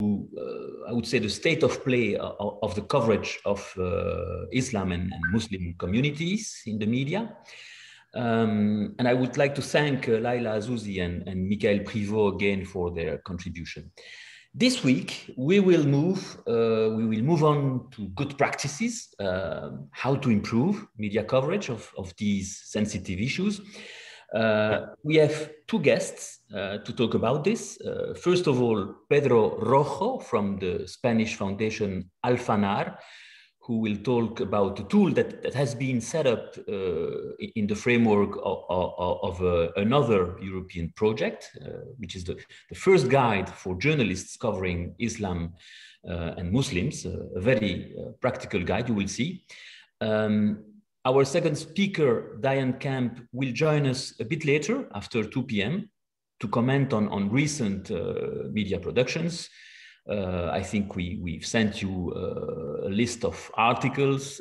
I would say, the state of play of the coverage of Islam and Muslim communities in the media. And I would like to thank Laila Azouzi and Michael Privot again for their contribution. This week, we will move on to good practices, how to improve media coverage of these sensitive issues. We have two guests to talk about this. First of all, Pedro Rojo from the Spanish foundation Fanar, who will talk about the tool that has been set up in the framework of another European project, which is the first guide for journalists covering Islam and Muslims, a very practical guide, you will see. Our second speaker, Diane Kemp, will join us a bit later, after 2 p.m., to comment on recent media productions. I think we've sent you a list of articles.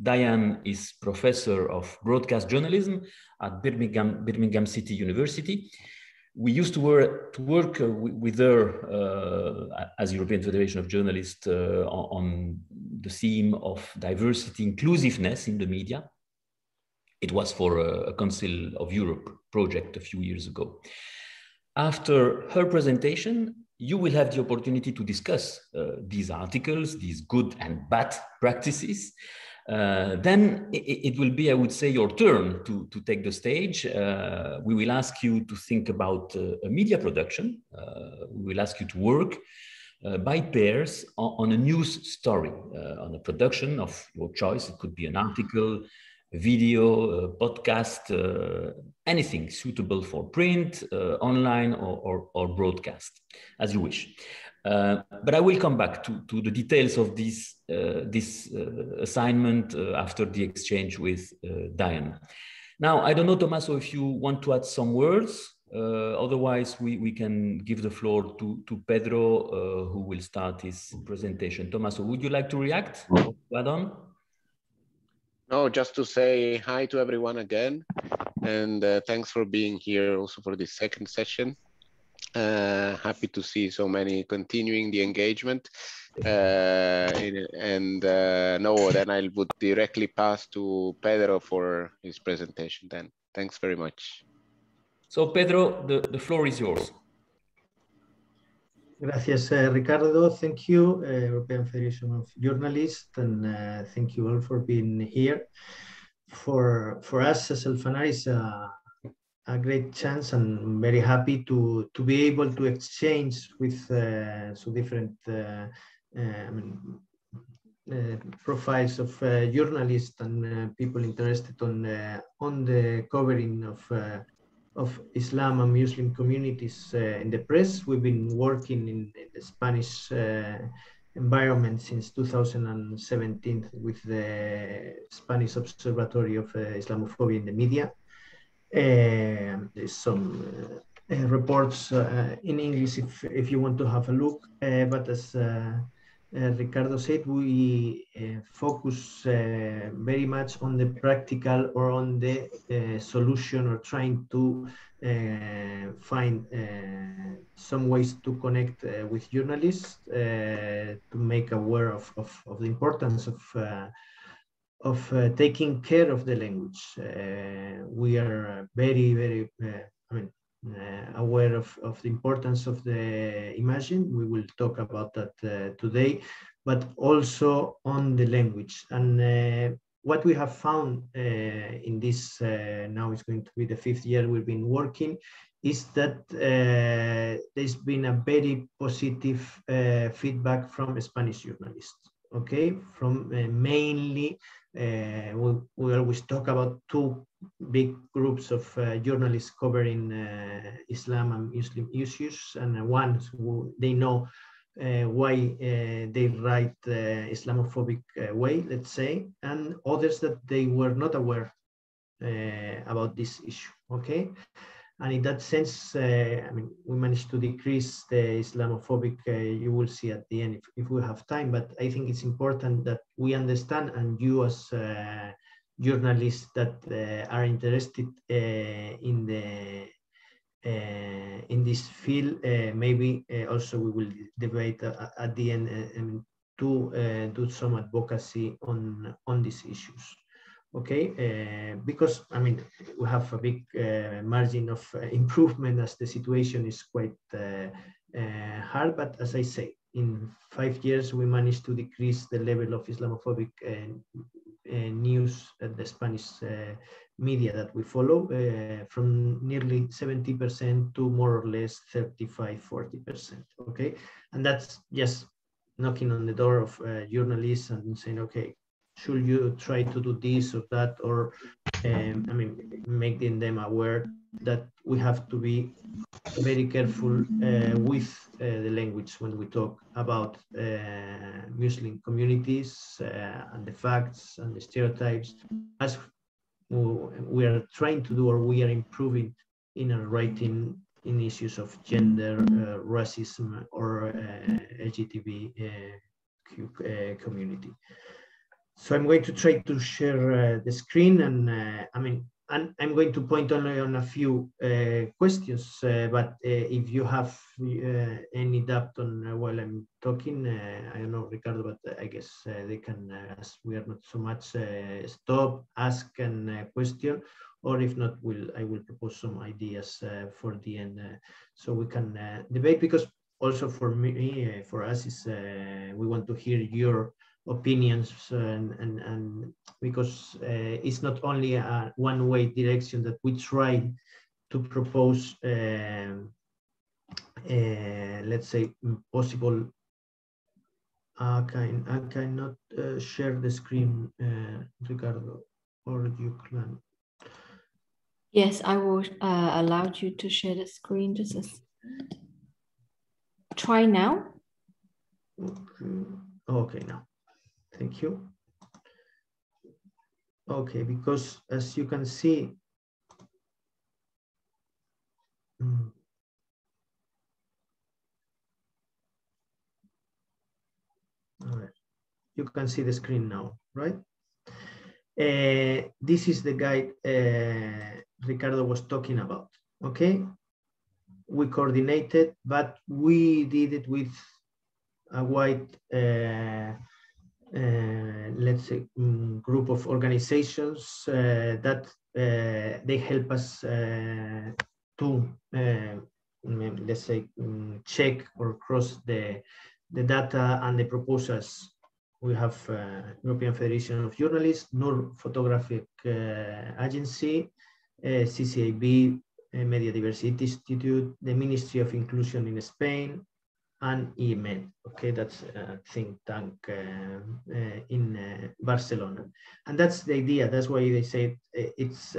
Diane is professor of broadcast journalism at Birmingham City University. We used to work with her as European Federation of Journalists on the theme of diversity, inclusiveness in the media. It was for a Council of Europe project a few years ago. After her presentation, you will have the opportunity to discuss these articles, these good and bad practices. Then it will be, I would say, your turn to take the stage. We will ask you to think about a media production. We will ask you to work by pairs on a news story, on a production of your choice. It could be an article, a video, a podcast, anything suitable for print, online, or broadcast, as you wish. But I will come back to the details of this assignment after the exchange with Diane. Now, I don't know, Tommaso, if you want to add some words. Otherwise, we can give the floor to Pedro, who will start his presentation. Tommaso, would you like to react or add on? No, just to say hi to everyone again, and thanks for being here also for this second session. Happy to see so many continuing the engagement. No, then I would directly pass to Pedro for his presentation then. Thanks very much. So Pedro, the floor is yours. Gracias, Ricardo. Thank you, European Federation of Journalists, and thank you all for being here. For us as Fanar, is a great chance, and I'm very happy to be able to exchange with so different profiles of journalists and people interested on the covering of Islam and Muslim communities in the press. We've been working in the Spanish environment since 2017 with the Spanish Observatory of Islamophobia in the media. There's some reports in English if you want to have a look, but as Ricardo said, we focus very much on the practical or on the solution, or trying to find some ways to connect with journalists to make aware of the importance of taking care of the language. We are very aware of the importance of the imaging. We will talk about that today, but also on the language. And what we have found in this, now it's going to be the 5th year we've been working, is that there's been a very positive feedback from Spanish journalists, okay? From mainly, we always talk about two big groups of journalists covering Islam and Muslim issues, and one who they know why they write Islamophobic way, let's say, and others that they were not aware about this issue, okay? And in that sense, I mean, we managed to decrease the Islamophobic, you will see at the end if we have time, but I think it's important that we understand, and you as journalists that are interested in in this field. Maybe also we will debate at the end to do some advocacy on these issues. Okay, because I mean we have a big margin of improvement as the situation is quite hard. But as I say, in 5 years we managed to decrease the level of Islamophobic news at the Spanish media that we follow from nearly 70% to more or less 35–40%. Okay, and that's just knocking on the door of journalists and saying, okay, should you try to do this or that, or I mean, making them aware that we have to be very careful with the language when we talk about Muslim communities and the facts and the stereotypes, as we are trying to do, or we are improving in our writing in issues of gender, racism, or LGTB community. So I'm going to try to share the screen, and I mean, and I'm going to point only on a few questions, but if you have any doubt on while I'm talking, I don't know, Ricardo, but I guess they can, as we are not so much, stop, ask, and question, or if not, I will propose some ideas for the end, so we can debate, because also for me, for us, is we want to hear your opinions, and because it's not only a one-way direction that we try to propose, let's say, possible. I cannot share the screen, Ricardo, or you can. Yes, I will allow you to share the screen. Just try now. Okay, now. Thank you. Okay, because as you can see, all right, you can see the screen now, right? This is the guide Ricardo was talking about, okay? We coordinated, but we did it with a wide let's say, group of organizations that they help us to, let's say, check or cross the data and the proposals. We have European Federation of Journalists, NUR Photographic Agency, CCIB, Media Diversity Institute, the Ministry of Inclusion in Spain, and EMED, okay, that's a think tank in Barcelona. And that's the idea. That's why they say it's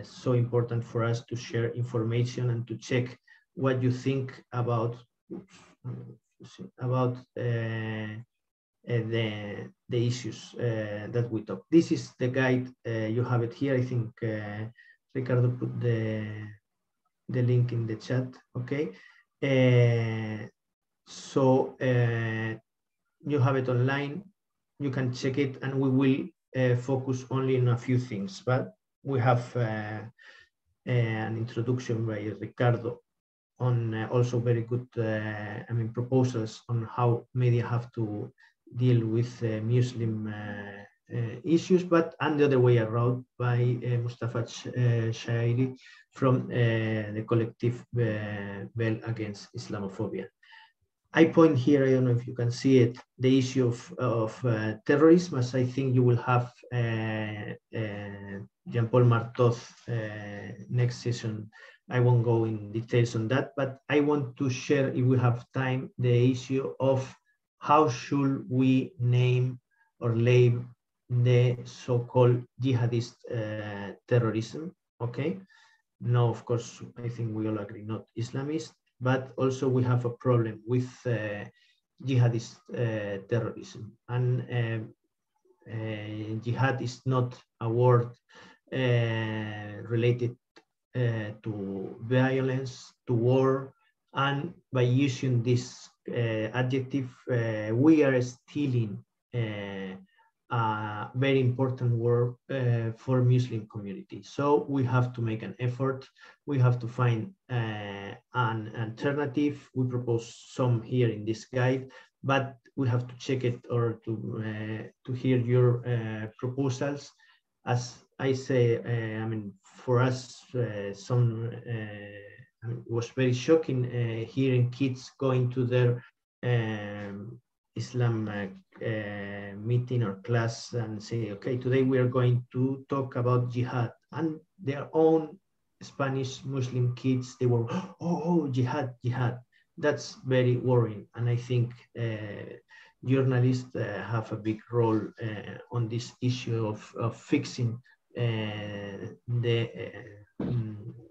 so important for us to share information and to check what you think about the issues that we talk. This is the guide. You have it here. I think Ricardo put the link in the chat, okay? So you have it online, you can check it, and we will focus only on a few things, but we have an introduction by Ricardo on also very good I mean, proposals on how media have to deal with Muslim issues, but and the other way around by Mustafa Shairi from the collective Bell Against Islamophobia. I point here, I don't know if you can see it, the issue of terrorism, as I think you will have Jean-Paul Martot next session. I won't go in details on that, but I want to share, if we have time, the issue of how should we name or label the so-called jihadist terrorism, okay? No, of course, I think we all agree, not Islamist, but also we have a problem with jihadist terrorism. And jihad is not a word related to violence, to war, and by using this adjective, we are stealing a very important word for Muslim community. So we have to make an effort. We have to find an alternative. We propose some here in this guide, but we have to check it or to hear your proposals. As I say, I mean, for us, it was very shocking hearing kids going to their Islam meeting or class and say, okay, today we are going to talk about jihad, and their own Spanish Muslim kids, they were, oh, jihad. That's very worrying. And I think journalists have a big role on this issue of fixing the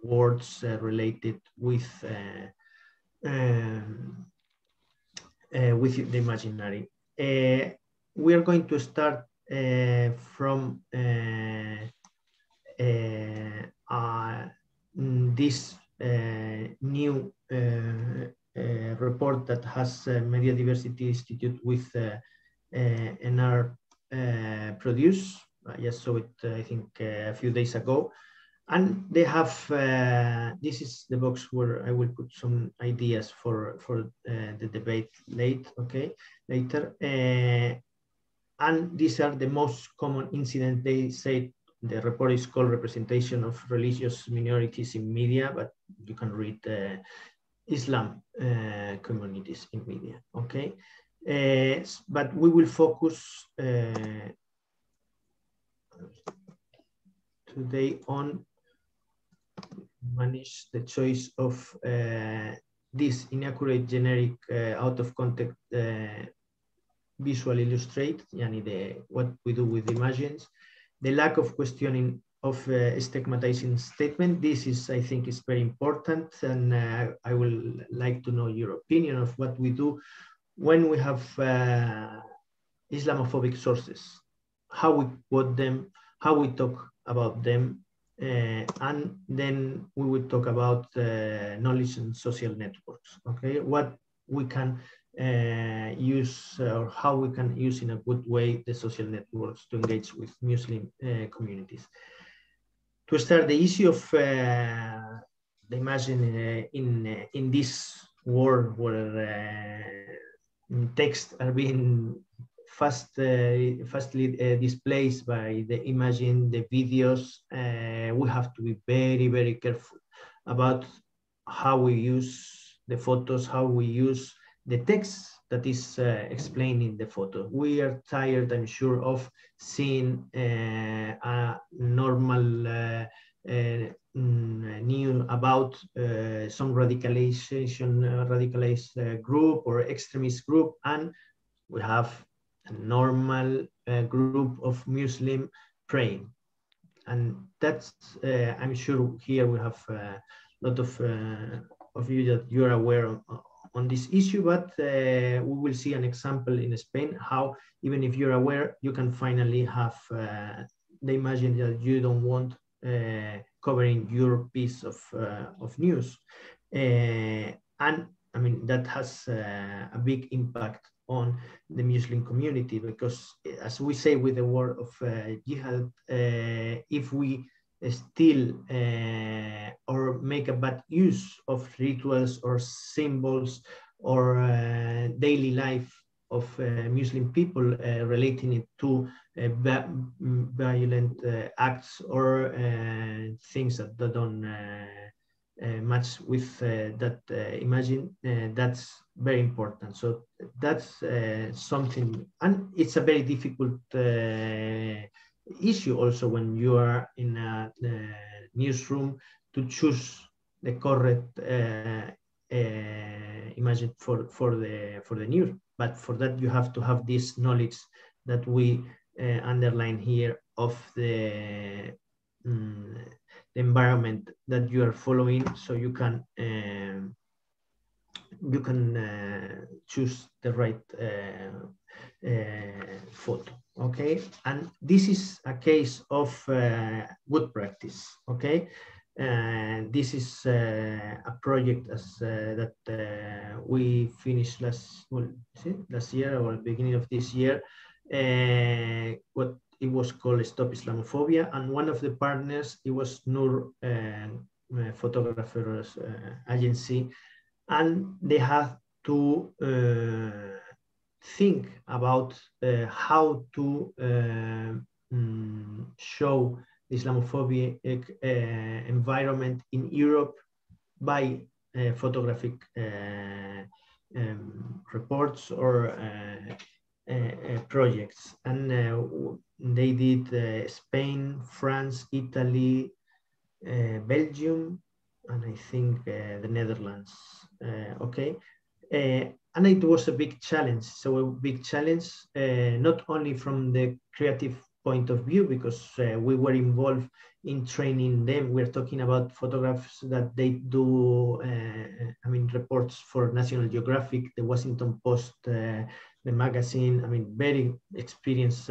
words related with the imaginary. We are going to start from this new report that has Media Diversity Institute with NR produced. I just saw it, I think, a few days ago. And they have, this is the box where I will put some ideas for the debate later. And these are the most common incidents. They say the report is called Representation of Religious Minorities in Media, but you can read Islam communities in media, okay? But we will focus today on manage the choice of this inaccurate, generic, out of context visual illustrate, yani what we do with images, the lack of questioning of stigmatizing statement. This is, I think, is very important, and I will like to know your opinion of what we do when we have Islamophobic sources, how we quote them, how we talk about them, and then we will talk about knowledge and social networks, okay? What we can use or how we can use in a good way the social networks to engage with Muslim communities. To start, the issue of the imagine in this world where texts are being fastly displaced by the imaging, the videos, we have to be very, very careful about how we use the photos, how we use the text that is explained in the photo. We are tired, I'm sure, of seeing a normal news about some radicalized group or extremist group, and we have a normal group of Muslim praying. And that's, I'm sure here we have a lot of you that you're aware on this issue, but we will see an example in Spain, how even if you're aware, you can finally have the imagine that you don't want covering your piece of news. And I mean, that has a big impact on the Muslim community, because as we say with the word of jihad, if we still or make a bad use of rituals or symbols or daily life of Muslim people, relating it to violent acts or things that don't match with that imagine, that's very important. So that's something, and it's a very difficult issue also when you are in a newsroom to choose the correct image for the news. But for that, you have to have this knowledge that we underline here of the environment that you are following, so you can choose the right photo, okay? And this is a case of good practice, okay? This is a project that we finished last year or beginning of this year, what it was called Stop Islamophobia, and one of the partners, it was Nur Photographers Agency, and they had to think about how to show Islamophobia environment in Europe by photographic reports or projects. And they did Spain, France, Italy, Belgium, and I think the Netherlands. Okay. And it was a big challenge. So a big challenge, not only from the creative point of view, because we were involved in training them. We're talking about photographs that they do, I mean, reports for National Geographic, the Washington Post, the magazine, I mean, very experienced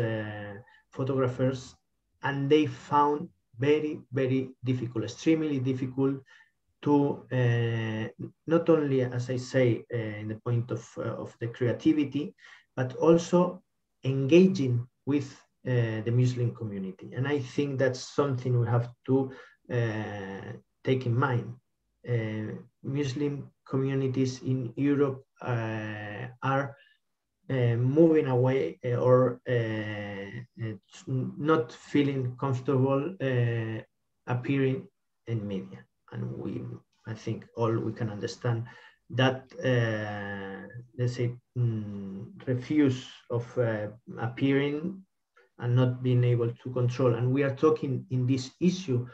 photographers. And they found very, very difficult, extremely difficult to not only, as I say, in the point of the creativity, but also engaging with the Muslim community. And I think that's something we have to take in mind. Muslim communities in Europe are moving away or not feeling comfortable appearing in media. And I think all we can understand that, let's say, refuse of appearing and not being able to control. And we are talking in this issue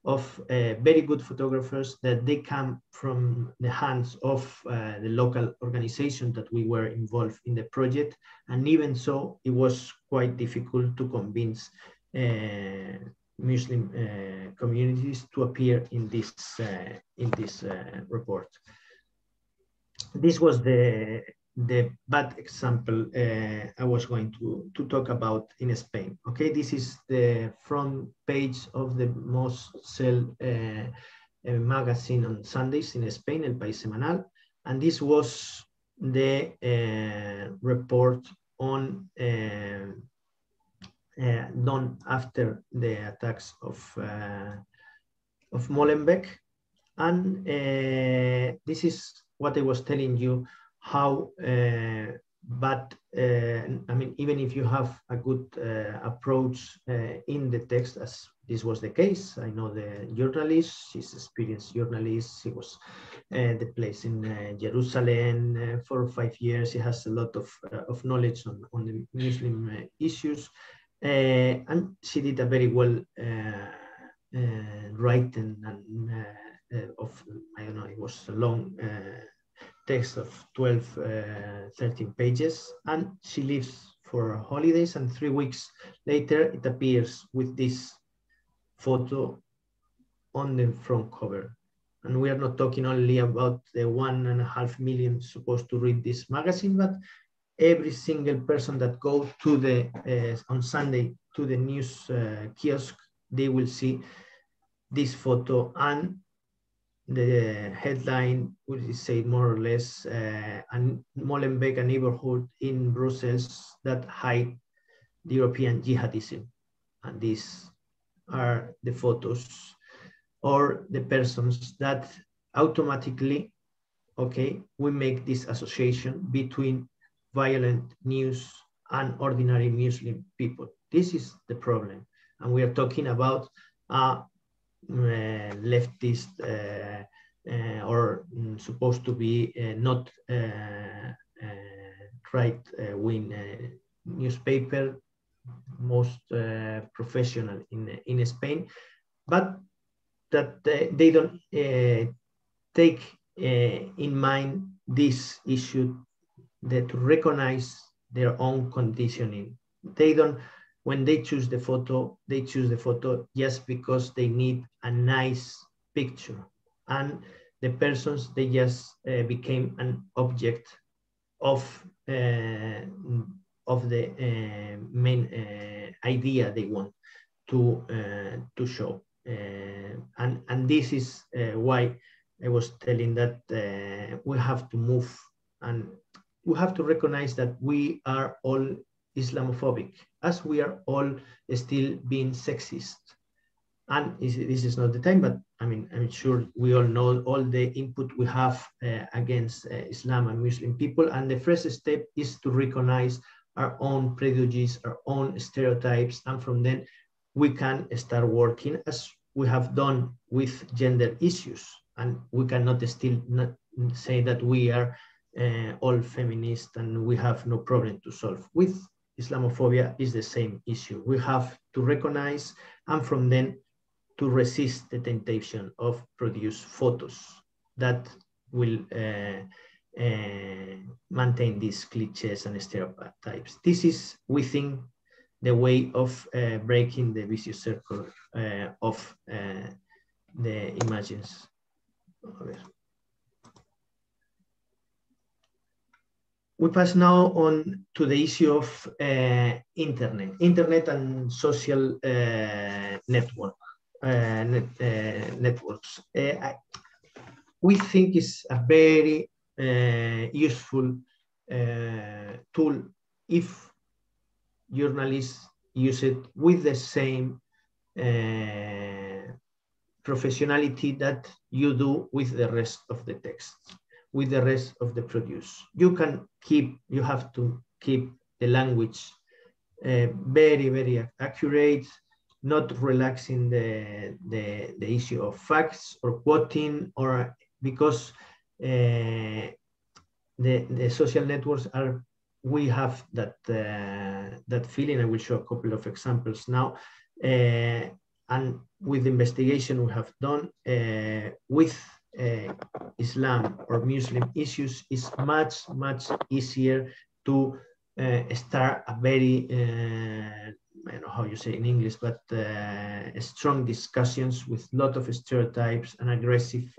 of very good photographers that they come from the hands of the local organization that we were involved in the project. And even so, it was quite difficult to convince Muslim communities to appear in this report. This was the bad example I was going to talk about in Spain. Okay, this is the front page of the most sell magazine on Sundays in Spain, El País Semanal, and this was the report on done after the attacks of Molenbeek. And this is what I was telling you, how but I mean, even if you have a good approach in the text, as this was the case, I know the journalist, she's an experienced journalist, she was the place in Jerusalem for 5 years, she has a lot of knowledge on the Muslim issues, and she did a very well writing and of, I don't know, it was a long text of 12, 13 pages, and she leaves for holidays, and 3 weeks later it appears with this photo on the front cover. And we are not talking only about the 1.5 million supposed to read this magazine, but every single person that goes to the on Sunday to the news kiosk, they will see this photo, and the headline would say more or less, Molenbeek, a neighborhood in Brussels that hide the European jihadism. And these are the photos or the persons that automatically, okay, we make this association between violent news and ordinary Muslim people. This is the problem. And we are talking about leftist or supposed to be not right-wing newspaper, most professional in Spain, but that they don't take in mind this issue, that to recognize their own conditioning. They don't, when they choose the photo just because they need a nice picture. And the persons, they just became an object of the main idea they want to show. And this is why I was telling that we have to move, and we have to recognize that we are all Islamophobic, as we are all still being sexist. And this is not the time, but I mean, I'm sure we all know all the input we have against Islam and Muslim people. And the first step is to recognize our own prejudices, our own stereotypes. And from then we can start working as we have done with gender issues. And we cannot still not say that we are all feminist and we have no problem to solve. With Islamophobia is the same issue. We have to recognize and from then to resist the temptation of produce photos that will maintain these cliches and stereotypes. This is, we think, the way of breaking the vicious circle of the images. We pass now on to the issue of internet and social networks. We think it's a very useful tool if journalists use it with the same professionality that you do with the rest of the text, with the rest of the produce. You have to keep the language very, very accurate, not relaxing the issue of facts or quoting, or because the social networks are, we have that feeling. I will show a couple of examples now. And with the investigation we have done with Islam or Muslim issues, is much, much easier to start a very, I don't know how you say in English, but strong discussions with a lot of stereotypes and aggressive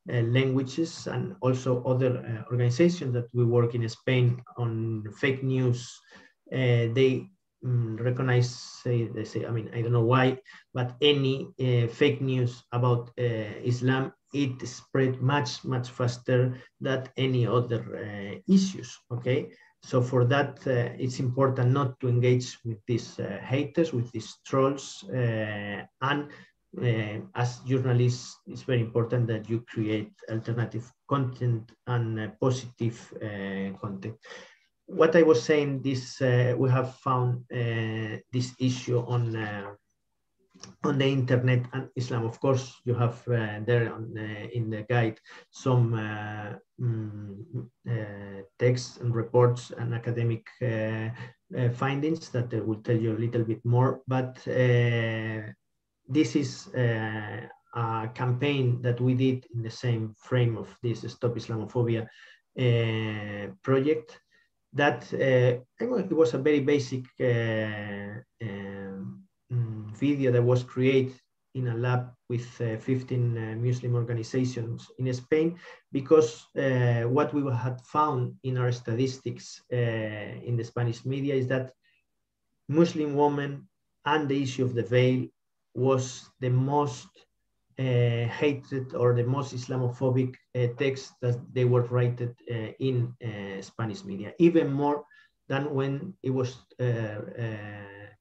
languages, and also other organizations that we work in Spain on fake news. They recognize, they say, I mean, I don't know why, but any fake news about Islam, it spread much, much faster than any other issues, okay? So for that, it's important not to engage with these haters, with these trolls, and as journalists, it's very important that you create alternative content and positive content. What I was saying, this we have found this issue on the internet and Islam. Of course, you have there on, in the guide some texts and reports and academic findings that will tell you a little bit more. But this is a campaign that we did in the same frame of this Stop Islamophobia project. That it was a very basic video that was created in a lab with 15 Muslim organizations in Spain, because what we had found in our statistics in the Spanish media is that Muslim women and the issue of the veil was the most hated or the most Islamophobic text that they were rated in Spanish media, even more than when it was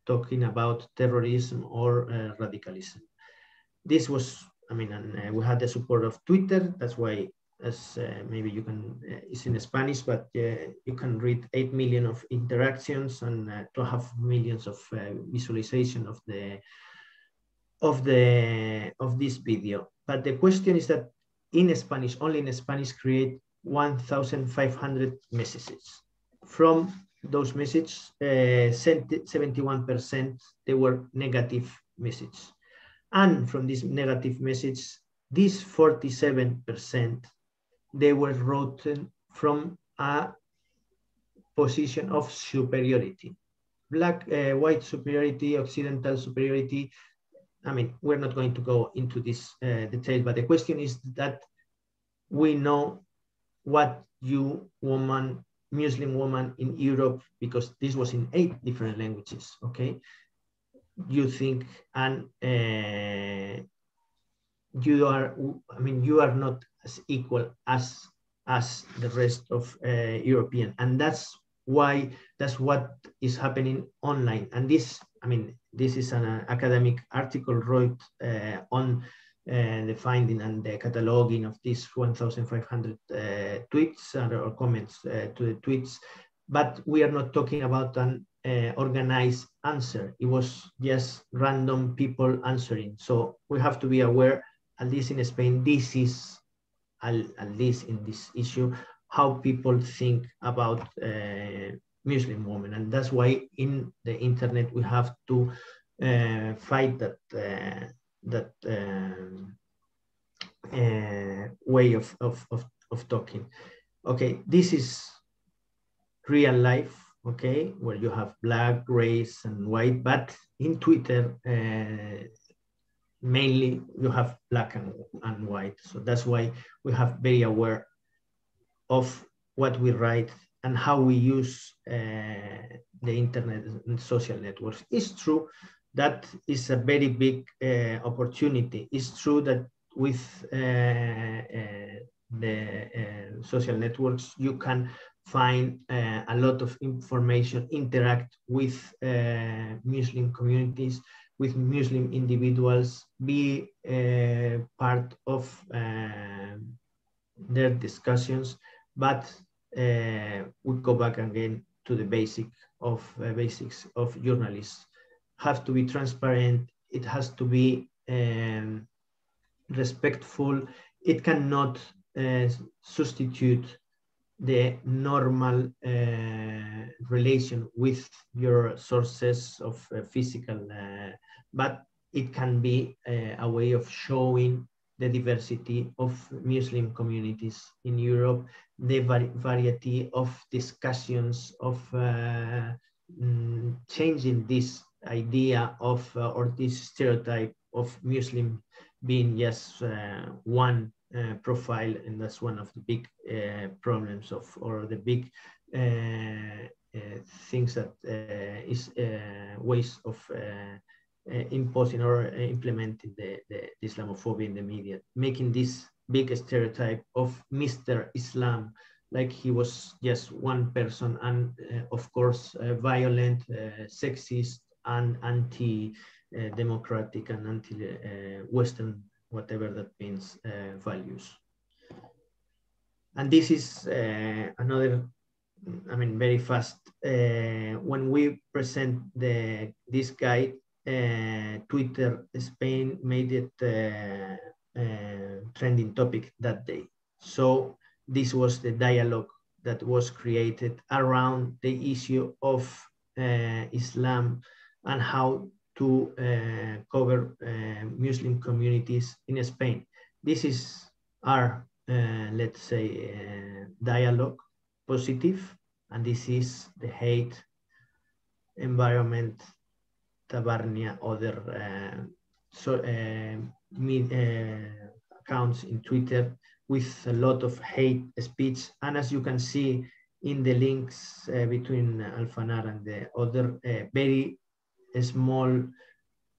talking about terrorism or radicalism. This was, I mean, and we had the support of Twitter. That's why, as maybe you can, it's in Spanish, but you can read 8 million of interactions and 2.5 million of visualization of this video. But the question is that in Spanish, only in Spanish, create 1,500 messages. From those messages, 71% they were negative messages. And from this negative message, these 47%, they were written from a position of superiority. Black, white superiority, Occidental superiority. I mean, we're not going to go into this detail, but the question is that we know what you, woman, Muslim woman in Europe, because this was in 8 different languages, okay? You think, and you are, I mean, you are not as equal as the rest of European. And that's why that's what is happening online. And this, I mean, this is an academic article wrote on the finding and the cataloging of these 1,500 tweets or comments to the tweets. But we are not talking about an organized answer. It was just random people answering. So we have to be aware, at least in Spain, this is, at least in this issue, how people think about Muslim women. And that's why in the internet we have to fight that way of talking. Okay, this is real life, okay, where you have black, race, and white, but in Twitter, mainly you have black and white. So that's why we have very aware of what we write and how we use the internet and social networks. It's true that is a very big opportunity. It's true that with the social networks, you can find a lot of information, interact with Muslim communities, with Muslim individuals, be part of their discussions, but we go back again to the basics of journalists. Have to be transparent. It has to be respectful. It cannot substitute the normal relation with your sources of physical, but it can be a way of showing the diversity of Muslim communities in Europe, the variety of discussions of changing this idea of or this stereotype of Muslim being just one profile, and that's one of the big problems of, or the big things that is ways of imposing or implementing the Islamophobia in the media, making this big stereotype of Mr. Islam, like he was just one person, and of course violent, sexist, and anti-democratic and anti-Western, whatever that means, values. And this is another, I mean, very fast. When we present this guide, Twitter Spain made it trending topic that day. So this was the dialogue that was created around the issue of Islam and how to cover Muslim communities in Spain. This is our, let's say, dialogue, positive, and this is the hate, environment, Tabarnia, other accounts in Twitter with a lot of hate speech. And as you can see in the links between Fanar and the other, very small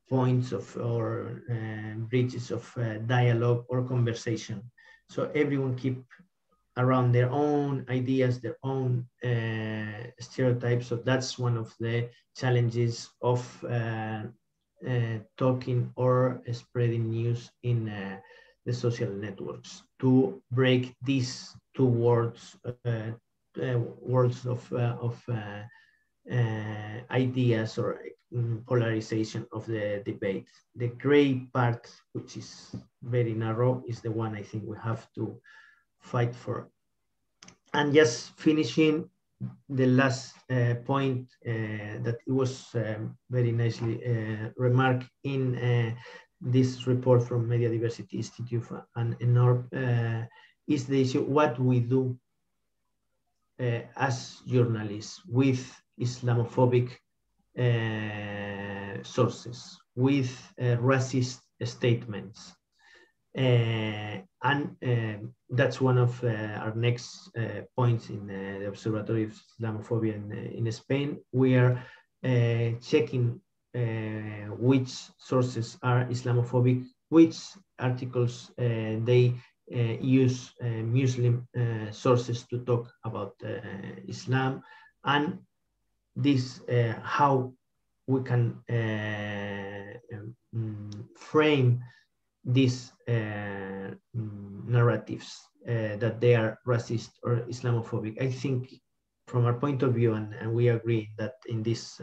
points of or bridges of dialogue or conversation. So everyone keep around their own ideas, their own stereotypes. So that's one of the challenges of talking or spreading news in the social networks, to break these two worlds of ideas or polarization of the debate. The gray part, which is very narrow, is the one I think we have to fight for. And just finishing the last point that it was very nicely remarked in this report from Media Diversity Institute and ENORB, is the issue what we do as journalists with Islamophobic sources, with racist statements. And that's one of our next points in the Observatory of Islamophobia in Spain. We are checking which sources are Islamophobic, which articles they use Muslim sources to talk about Islam, and this how we can frame these narratives that they are racist or Islamophobic. I think from our point of view, and we agree that in this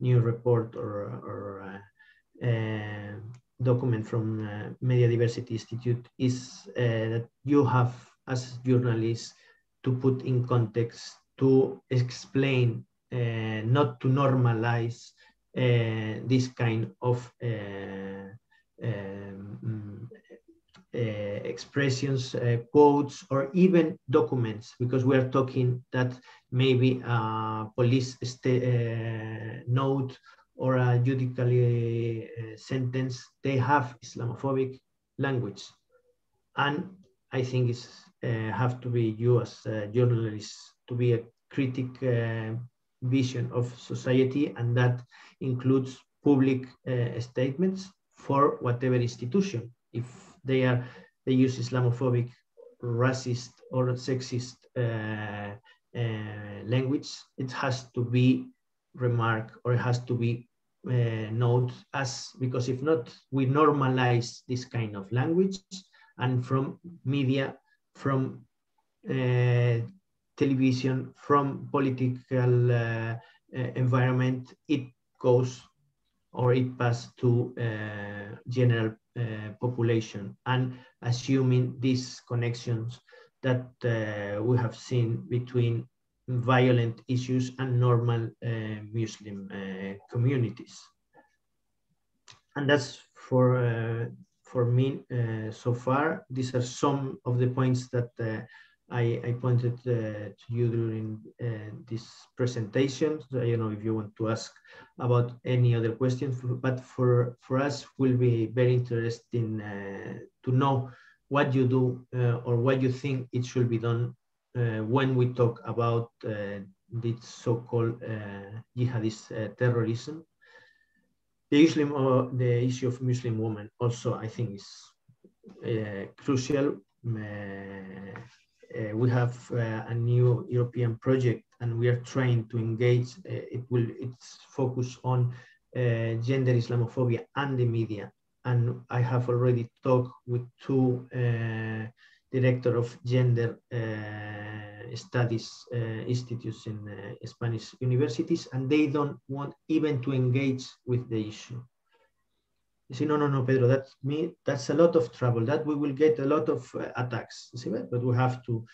new report or document from Media Diversity Institute is that you have, as journalists, to put in context, to explain, not to normalize this kind of expressions, quotes, or even documents, because we are talking that maybe a police note or a judicially sentence, they have Islamophobic language. And I think it's have to be you as journalists to be a critic vision of society, and that includes public statements for whatever institution. If they use Islamophobic, racist, or sexist language, it has to be remarked, or it has to be noted as, because if not, we normalize this kind of language, and from media, from television, from political environment, it goes, or it passed to general population, and assuming these connections that we have seen between violent issues and normal Muslim communities. And that's for me so far. These are some of the points that I pointed to you during this presentation. So I don't know if you want to ask about any other questions, but for us will be very interesting to know what you do or what you think it should be done when we talk about this so-called jihadist terrorism. The issue of Muslim women also, I think, is crucial. We have a new European project, and we are trying to engage. It's focused on gender Islamophobia and the media. And I have already talked with two director of gender studies institutes in Spanish universities, and they don't want even to engage with the issue. You say, no, Pedro, that's a lot of trouble, that we will get a lot of attacks. You see, but we have to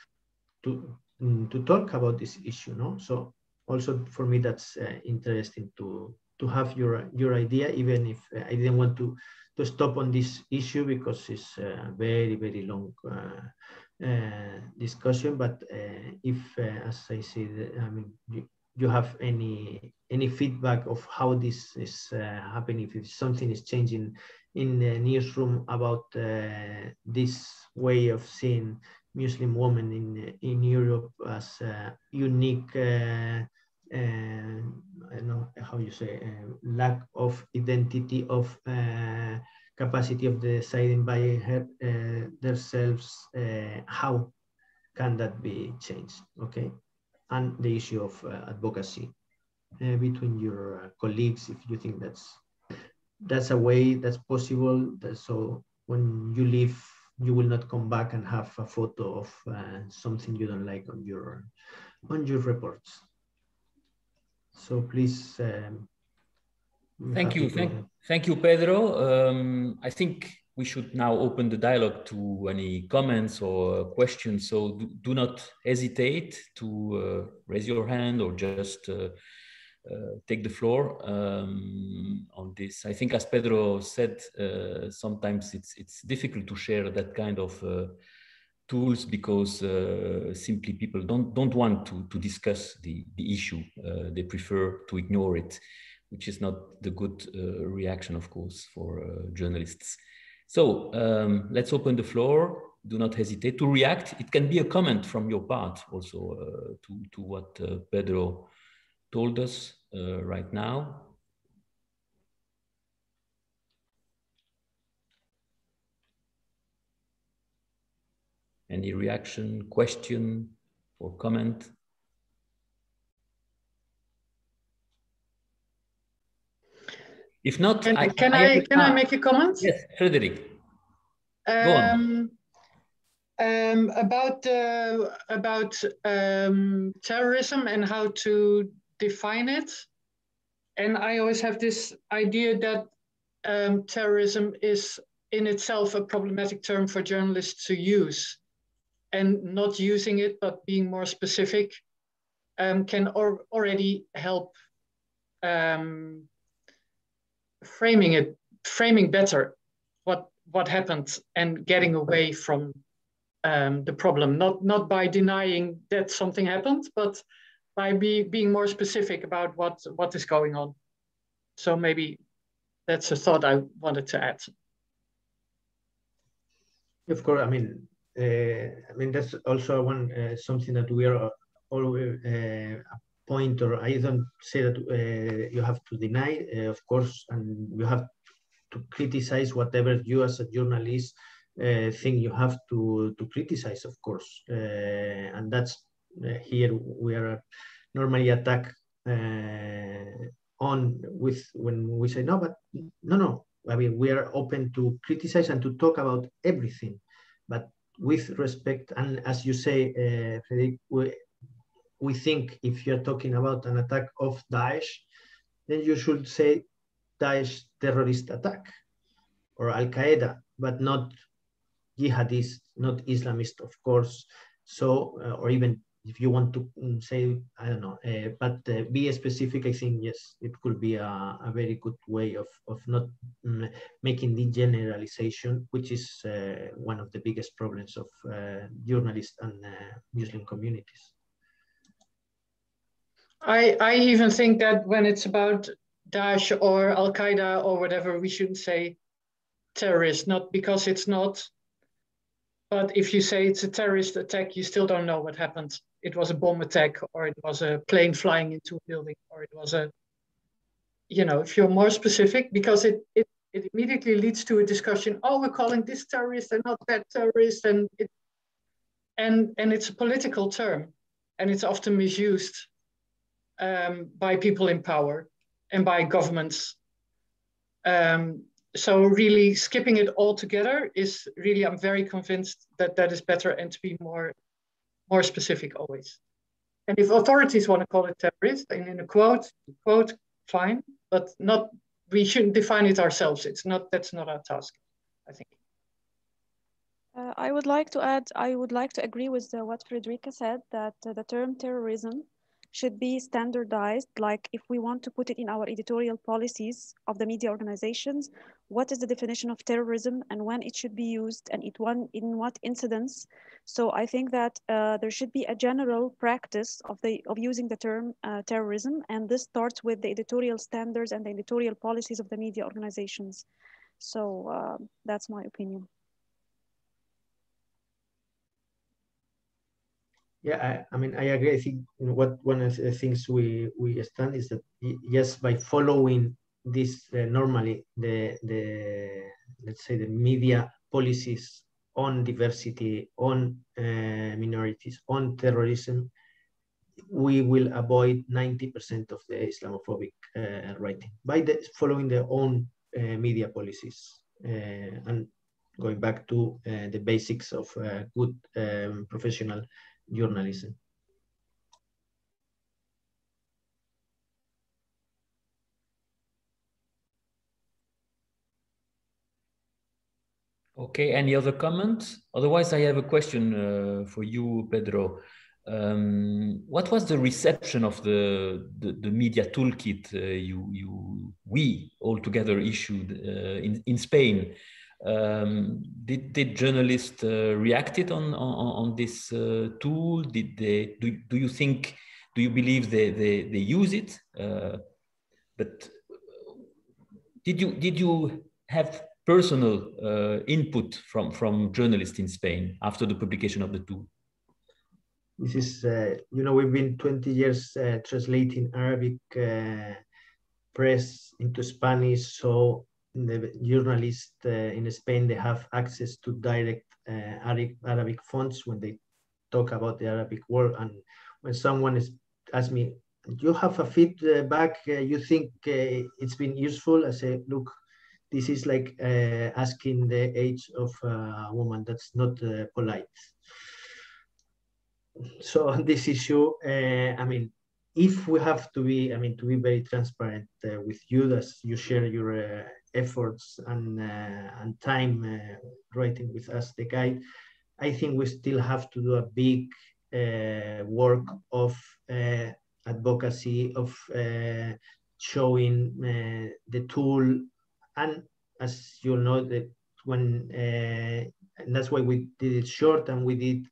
talk about this issue, no? So also for me, that's interesting to have your idea, even if I didn't want to stop on this issue because it's a very, very long discussion. But if, as I said, I mean, you have any feedback of how this is happening, if something is changing in the newsroom about this way of seeing Muslim women in Europe as unique, I don't know how you say, lack of identity, of capacity of deciding by themselves, how can that be changed, okay? And the issue of advocacy between your colleagues, if you think that's a way that's possible, so when you leave, you will not come back and have a photo of something you don't like on your reports. So please. Thank you, Pedro. I think we should now open the dialogue to any comments or questions. So do not hesitate to raise your hand or just take the floor on this. I think, as Pedro said, sometimes it's difficult to share that kind of tools because simply people don't want to discuss the issue. They prefer to ignore it, which is not the good reaction, of course, for journalists. So let's open the floor. Do not hesitate to react. It can be a comment from your part also to what Pedro told us right now. Any reaction, question, or comment? If not, can I make a comment? Yes, Frederick. Go on. About terrorism and how to define it. And I always have this idea that terrorism is in itself a problematic term for journalists to use, and not using it but being more specific can already help framing better what happened and getting away from the problem, not by denying that something happened, but by being more specific about what is going on. So maybe that's a thought I wanted to add. Of course, I mean that's also one something that we are always a point, or I don't say that you have to deny, of course, and you have to criticize whatever you as a journalist think you have to criticize, of course, and that's here we are normally attacked on with when we say no, but no. I mean, we are open to criticize and to talk about everything, but with respect. And as you say, Frederick, we think if you're talking about an attack of Daesh, then you should say Daesh terrorist attack or Al Qaeda, but not jihadist, not Islamist, of course. So, or even if you want to say, I don't know, but be specific, I think, yes, it could be a very good way of not making the generalization, which is one of the biggest problems of journalists and Muslim communities. I even think that when it's about Daesh or Al Qaeda or whatever, we shouldn't say terrorist, not because it's not, but if you say it's a terrorist attack, you still don't know what happened. It was a bomb attack, or it was a plane flying into a building, or it was a, you know, if you're more specific, because it immediately leads to a discussion. Oh, we're calling this terrorist and not that terrorist, and it's a political term, and it's often misused by people in power and by governments. So really skipping it all together is really, I'm very convinced that that is better, and to be more specific always. And if authorities want to call it terrorist, and in a quote, fine, but not, we shouldn't define it ourselves. That's not our task, I think. I would like to add, I would like to agree with what Frederica said, that the term terrorism should be standardized. Like if we want to put it in our editorial policies of the media organizations, what is the definition of terrorism and when it should be used and in what incidents. So I think that there should be a general practice of using the term terrorism, and this starts with the editorial standards and the editorial policies of the media organizations. So that's my opinion. Yeah, I mean, I agree. I think one of the things we stand is that, yes, by following this normally the let's say the media policies on diversity, on minorities, on terrorism, we will avoid 90% of the Islamophobic writing by following their own media policies and going back to the basics of good professional journalism. Okay, any other comments? Otherwise, I have a question for you, Pedro. What was the reception of the media toolkit we all together issued in Spain? Did journalists reacted on this tool? Did they? Do you believe they use it? But did you have personal input from journalists in Spain after the publication of the tool? This is, we've been 20 years translating Arabic press into Spanish, so the journalists in Spain, they have access to direct Arabic fonts when they talk about the Arabic world. And when someone asks me, you have a feedback, you think it's been useful, I say, look, this is like asking the age of a woman. That's not polite. So on this issue, I mean, if we have to be, I mean, to be very transparent with you, as you share your efforts and time writing with us, the guide, I think we still have to do a big work of advocacy, of showing the tool. And as you know, that when, and that's why we did it short, and we did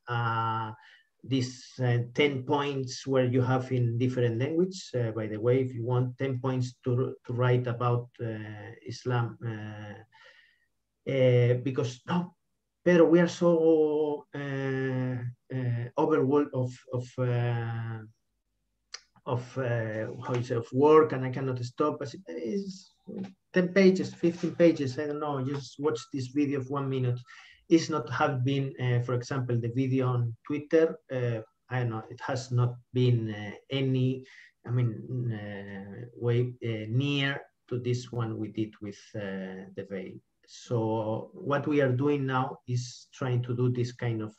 these 10 points where you have in different language. By the way, if you want 10 points to write about Islam, because no, Pedro, we are so overwhelmed how you say, of work, and I cannot stop. It's 10 pages, 15 pages, I don't know, just watch this video of 1 minute. It's not have been, for example, the video on Twitter, I don't know, it has not been any, I mean, way near to this one we did with the veil. So what we are doing now is trying to do this kind of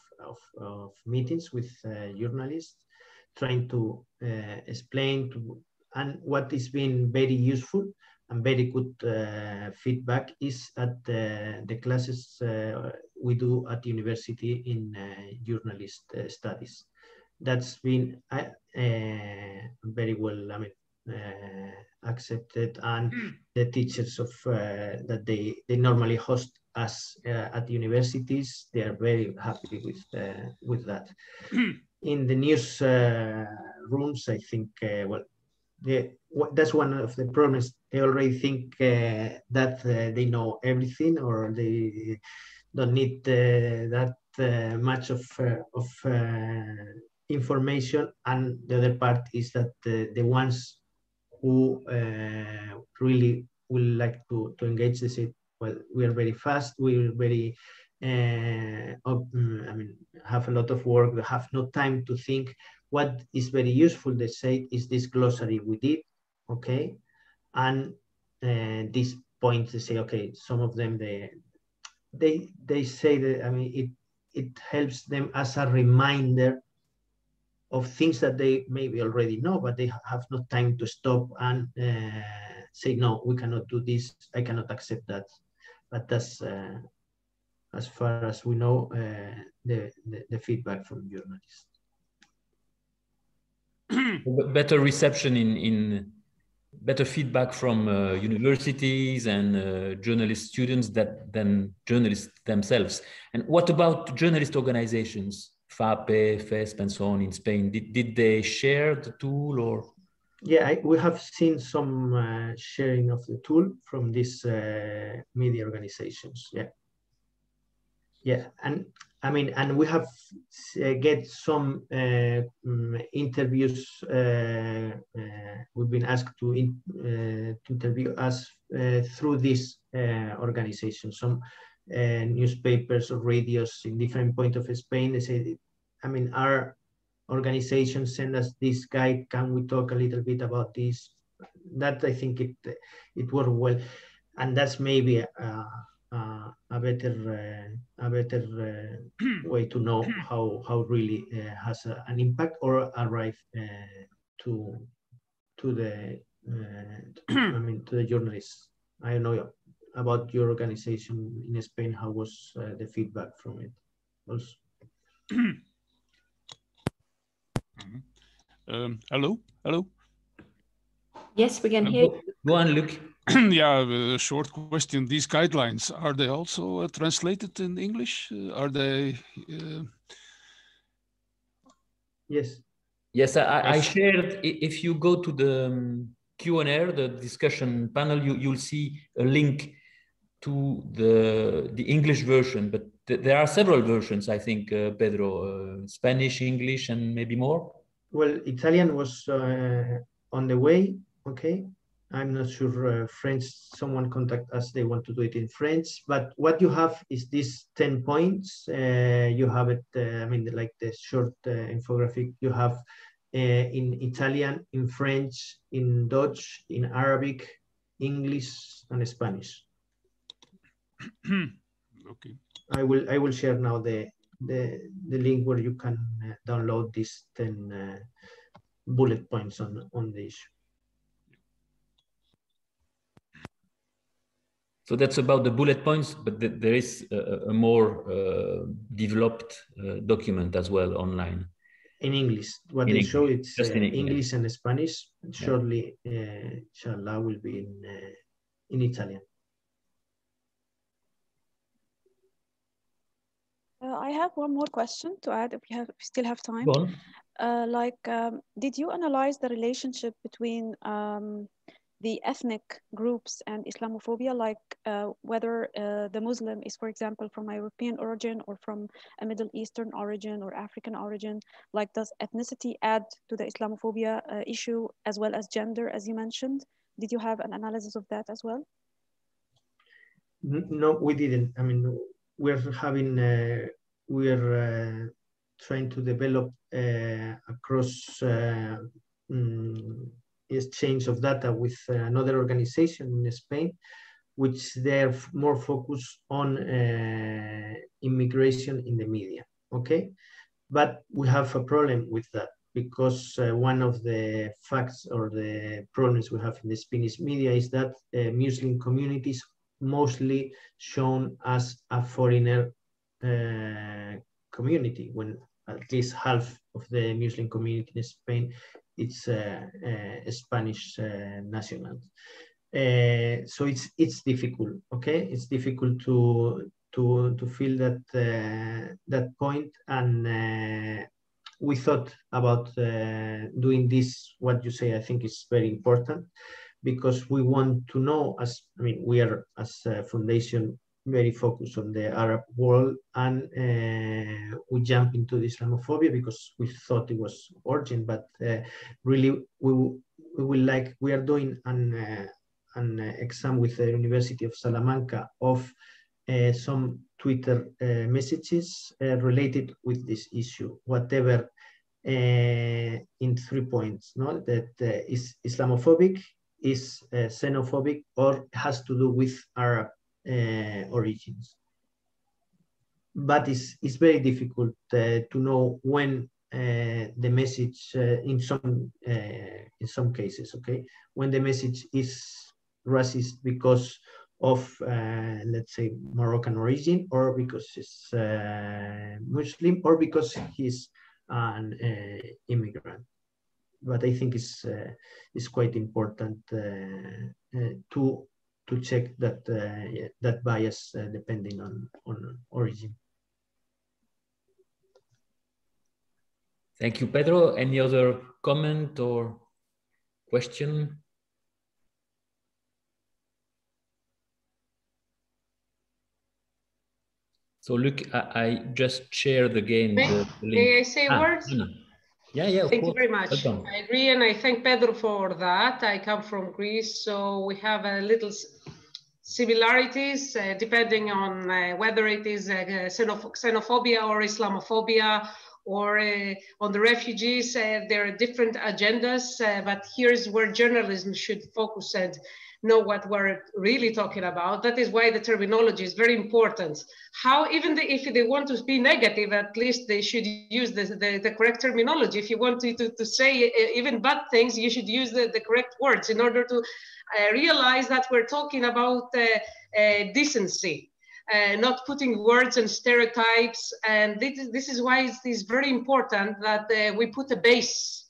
meetings with journalists, trying to explain to, and what has been very useful and very good feedback is at the classes we do at university in journalist studies. That's been very well, I mean, accepted, and the teachers of that they normally host us at universities, they are very happy with that. In the news rooms, I think, well, that's one of the problems. They already think that they know everything, or they don't need that much of information. And the other part is that the ones who really would like to engage, they say, well, we are very fast, we are very, I mean, have a lot of work, we have no time to think. What is very useful, they say, is this glossary we did, okay? And these points, they say, okay, some of them, they say that, I mean, it helps them as a reminder of things that they maybe already know, but they have no time to stop and say, no, we cannot do this, I cannot accept that. But that's, as far as we know, the feedback from journalists. Better reception in better feedback from universities and journalist students than journalists themselves. And what about journalist organizations, FAPE, FESP, and so on in Spain? Did they share the tool, or? Yeah, we have seen some sharing of the tool from these media organizations. Yeah. Yeah, and I mean, and we have get some interviews. We've been asked to interview us through this organization. Some newspapers or radios in different points of Spain, they say, I mean, our organization send us this guide. Can we talk a little bit about this? That, I think it worked well, and that's maybe a better way to know how really has an impact or arrive to the I mean, to the journalists. I don't know about your organization in Spain. How was the feedback from it also? Hello. Yes, we can hear you. Go on, Luc. Yeah, a short question. These guidelines, are they also translated in English? Are they? Yes. Yes, I shared. If you go to the Q&A, the discussion panel, you'll see a link to the English version, but there are several versions, I think, Pedro, Spanish, English, and maybe more. Well, Italian was on the way, okay. I'm not sure French, someone contact us, they want to do it in French, but what you have is these 10 points. You have it, I mean, like the short infographic, you have in Italian, in French, in Dutch, in Arabic, English, and Spanish. Okay. I will share now the link where you can download these 10 bullet points on the issue. So that's about the bullet points, but there is a more developed document as well online. In English, what they show it's English and Spanish. Shortly, inshallah, will be in Italian. I have one more question to add if we still have time. Go on. Did you analyze the relationship between the ethnic groups and Islamophobia, whether the Muslim is, for example, from a European origin or from a Middle Eastern origin or African origin? Does ethnicity add to the Islamophobia issue as well as gender, as you mentioned? Did you have an analysis of that as well? No, we didn't. I mean, we're trying to develop across exchange of data with another organization in Spain, which they're more focused on immigration in the media, okay? But we have a problem with that because one of the facts or the problems we have in the Spanish media is that Muslim communities mostly shown as a foreigner community, when at least half of the Muslim community in Spain it's Spanish national. So it's difficult. Okay, it's difficult to feel that point, and we thought about doing this. What you say, I think, is very important because we want to know. We are as a foundation very focused on the Arab world, and we jump into the Islamophobia because we thought it was urgent, but really we are doing an exam with the University of Salamanca of some Twitter messages related with this issue, whatever in 3 points, no? That is Islamophobic, is xenophobic, or has to do with Arab origins. But it's very difficult to know when the message in some cases, okay, when the message is racist because of let's say Moroccan origin, or because it's Muslim, or because he's an immigrant. But I think it's quite important to check that bias depending on origin. Thank you, Pedro. Any other comment or question? So look, I just shared again the link. May I say words? Yeah, of Thank course. you very much. Welcome. I agree, and I thank Pedro for that. I come from Greece, so we have a little similarities depending on whether it is xenophobia or Islamophobia, or on the refugees. There are different agendas, but here's where journalism should focus and know what we're really talking about. That is why the terminology is very important. How, even if they want to be negative, at least they should use the correct terminology. If you want to say even bad things, you should use the correct words in order to realize that we're talking about decency. Not putting words and stereotypes, and this is why it is very important that we put a base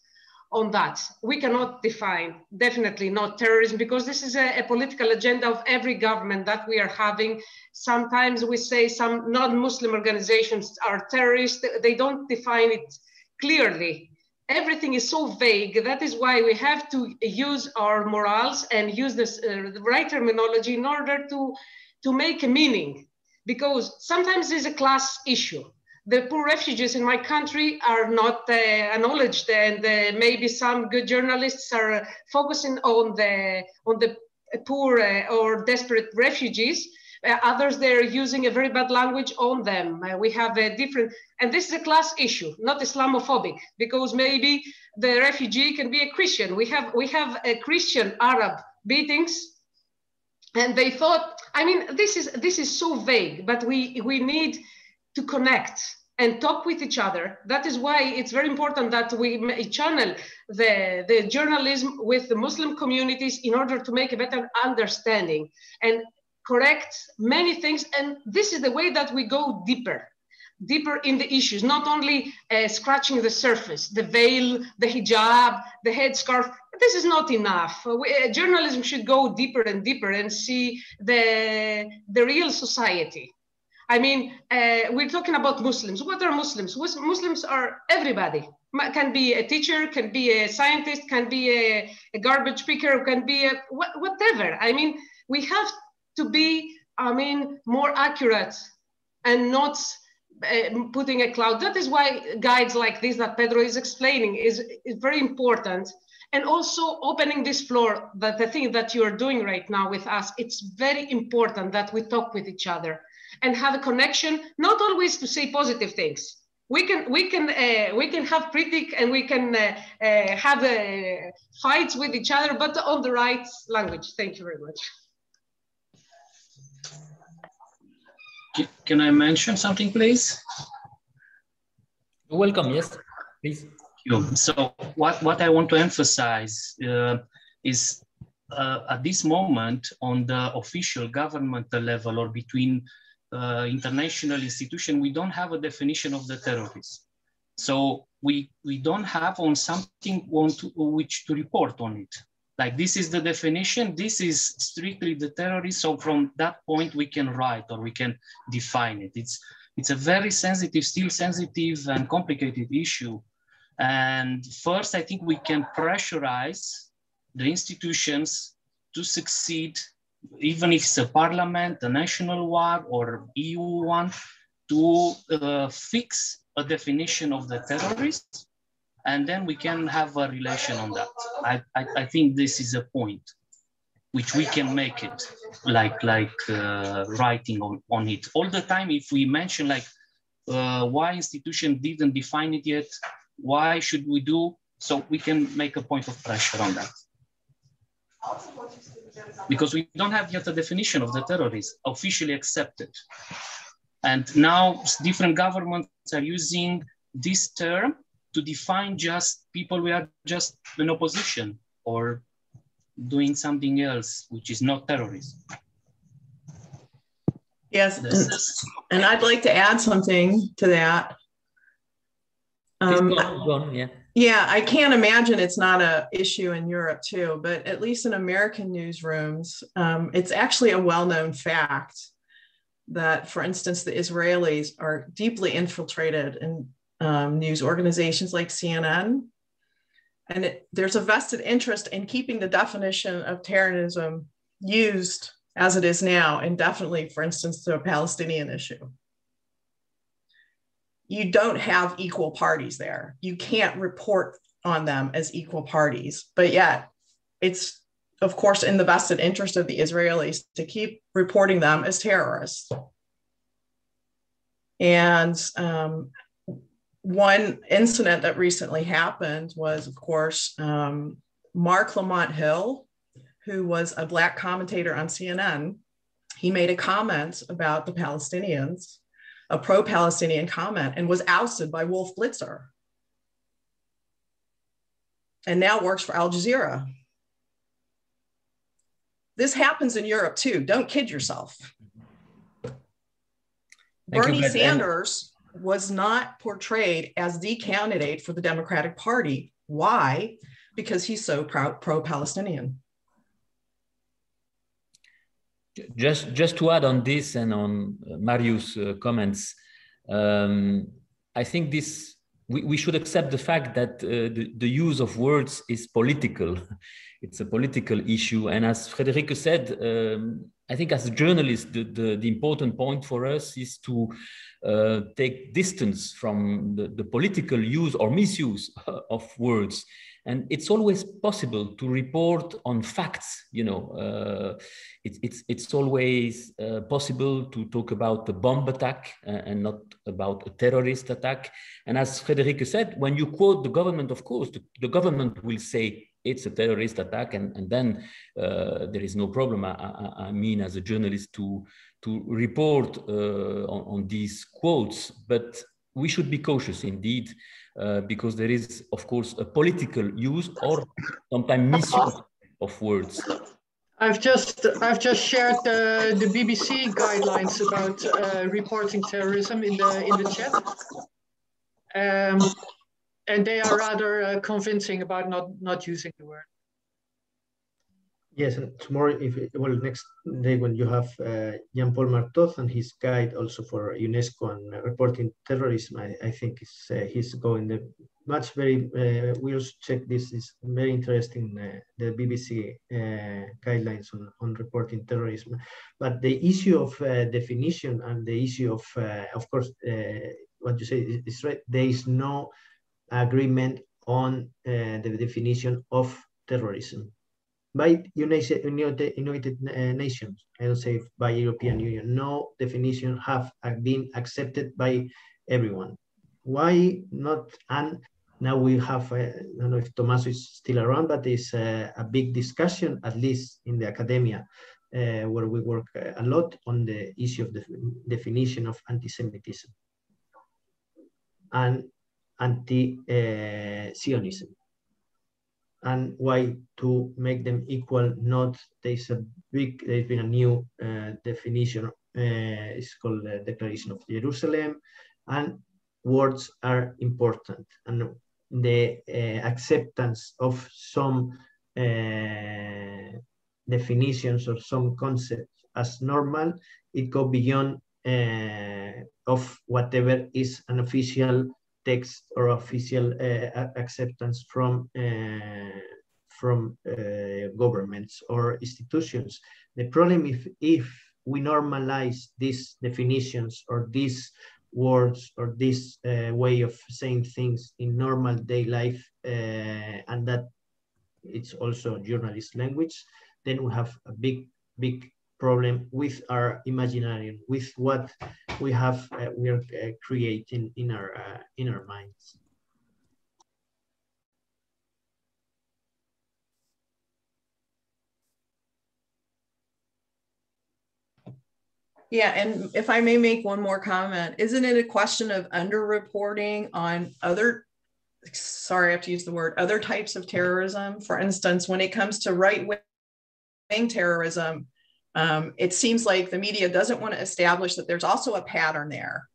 on that. We cannot define, definitely not terrorism, because this is a political agenda of every government that we are having. Sometimes we say some non-Muslim organizations are terrorists. They don't define it clearly. Everything is so vague. That is why we have to use our morals and use this the right terminology in order to make a meaning, because sometimes it's a class issue. The poor refugees in my country are not acknowledged, and maybe some good journalists are focusing on the poor or desperate refugees, Others, they're using a very bad language on them. We have a different, and this is a class issue, not Islamophobic, because maybe the refugee can be a Christian. We have a Christian Arab beatings, and they thought, I mean, this is so vague, but we need to connect and talk with each other. That is why it's very important that we channel the journalism with the Muslim communities in order to make a better understanding and correct many things. And this is the way that we go deeper in the issues, not only scratching the surface, the veil, the hijab, the headscarf. This is not enough. Journalism should go deeper and deeper and see the real society. I mean, we're talking about Muslims. What are Muslims? Muslims are everybody. Can be a teacher, can be a scientist, can be a garbage picker, can be a whatever. I mean, we have to be, I mean, more accurate and not putting a cloud. That is why guides like this that Pedro is explaining is very important. And also opening this floor, that the thing that you're doing right now with us, it's very important that we talk with each other and have a connection, not always to say positive things. We can have critique and we can have fights with each other, but on the right language. Thank you very much. Can I mention something, please? You're welcome, yes, please. So what I want to emphasize is at this moment on the official governmental level or between international institution, we don't have a definition of the terrorist. So we don't have on something which to report on it. Like this is the definition, this is strictly the terrorist. So from that point we can write or we can define it. It's a very sensitive, still sensitive and complicated issue. And first, I think we can pressurize the institutions to succeed, even if it's a parliament, a national one or EU one, to fix a definition of the terrorist, and then we can have a relation on that. I think this is a point which we can make it like writing on it. All the time, if we mention like why institution didn't define it yet, why should we do, so we can make a point of pressure on that. Because we don't have yet a definition of the terrorist officially accepted. And now different governments are using this term to define just people who are just in opposition or doing something else, which is not terrorism. Yes, and I'd like to add something to that. Go on, yeah. Yeah, I can't imagine it's not an issue in Europe too, but at least in American newsrooms, it's actually a well-known fact that, for instance, the Israelis are deeply infiltrated in news organizations like CNN. And there's a vested interest in keeping the definition of terrorism used as it is now, indefinitely, for instance, to a Palestinian issue. You don't have equal parties there. You can't report on them as equal parties, but yet it's, of course, in the vested interest of the Israelis to keep reporting them as terrorists. And one incident that recently happened was, of course, Mark Lamont Hill, who was a Black commentator on CNN. He made a comment about the Palestinians, a pro-Palestinian comment, and was ousted by Wolf Blitzer. And now works for Al Jazeera. This happens in Europe too. Don't kid yourself. Bernie Sanders was not portrayed as the candidate for the Democratic Party. Why? Because he's so pro-Palestinian. Just to add on this and on Marius' comments, I think we should accept the fact that the use of words is political. It's a political issue. And as Frederica said, I think as a journalist, the important point for us is to take distance from the political use or misuse of words. And it's always possible to report on facts, you know. It's always possible to talk about the bomb attack and not about a terrorist attack. And as Frederica said, when you quote the government, of course, the government will say it's a terrorist attack, and then there is no problem, I mean, as a journalist to report on these quotes. But we should be cautious indeed, because there is, of course, a political use or sometimes misuse of words. I've just shared the BBC guidelines about reporting terrorism in the chat, and they are rather convincing about not using the word. Yes, and tomorrow, next day when you have Jean-Paul Martoth and his guide also for UNESCO and reporting terrorism, I think he's going the much very, we also check this, is very interesting, the BBC guidelines on reporting terrorism. But the issue of definition and the issue of course, what you say is right, there is no agreement on the definition of terrorism by United Nations. I don't say by European Union. No definition have been accepted by everyone. Why not? And now we have, I don't know if Tommaso is still around, but there's a big discussion, at least in the academia, where we work a lot on the issue of the definition of anti-Semitism and anti-Zionism. And why to make them equal? Not, there's been a new definition. It's called the Declaration of Jerusalem, and words are important. And the acceptance of some definitions or some concepts as normal, it goes beyond of whatever is an official text or official acceptance from governments or institutions. The problem if we normalize these definitions or these words or this way of saying things in normal day life, and that it's also journalist language, then we have a big problem with our imaginary, with what we have, we are creating in our minds. Yeah, and if I may make one more comment, isn't it a question of underreporting on other, sorry, I have to use the word, other types of terrorism? For instance, when it comes to right-wing terrorism, it seems like the media doesn't want to establish that there's also a pattern there.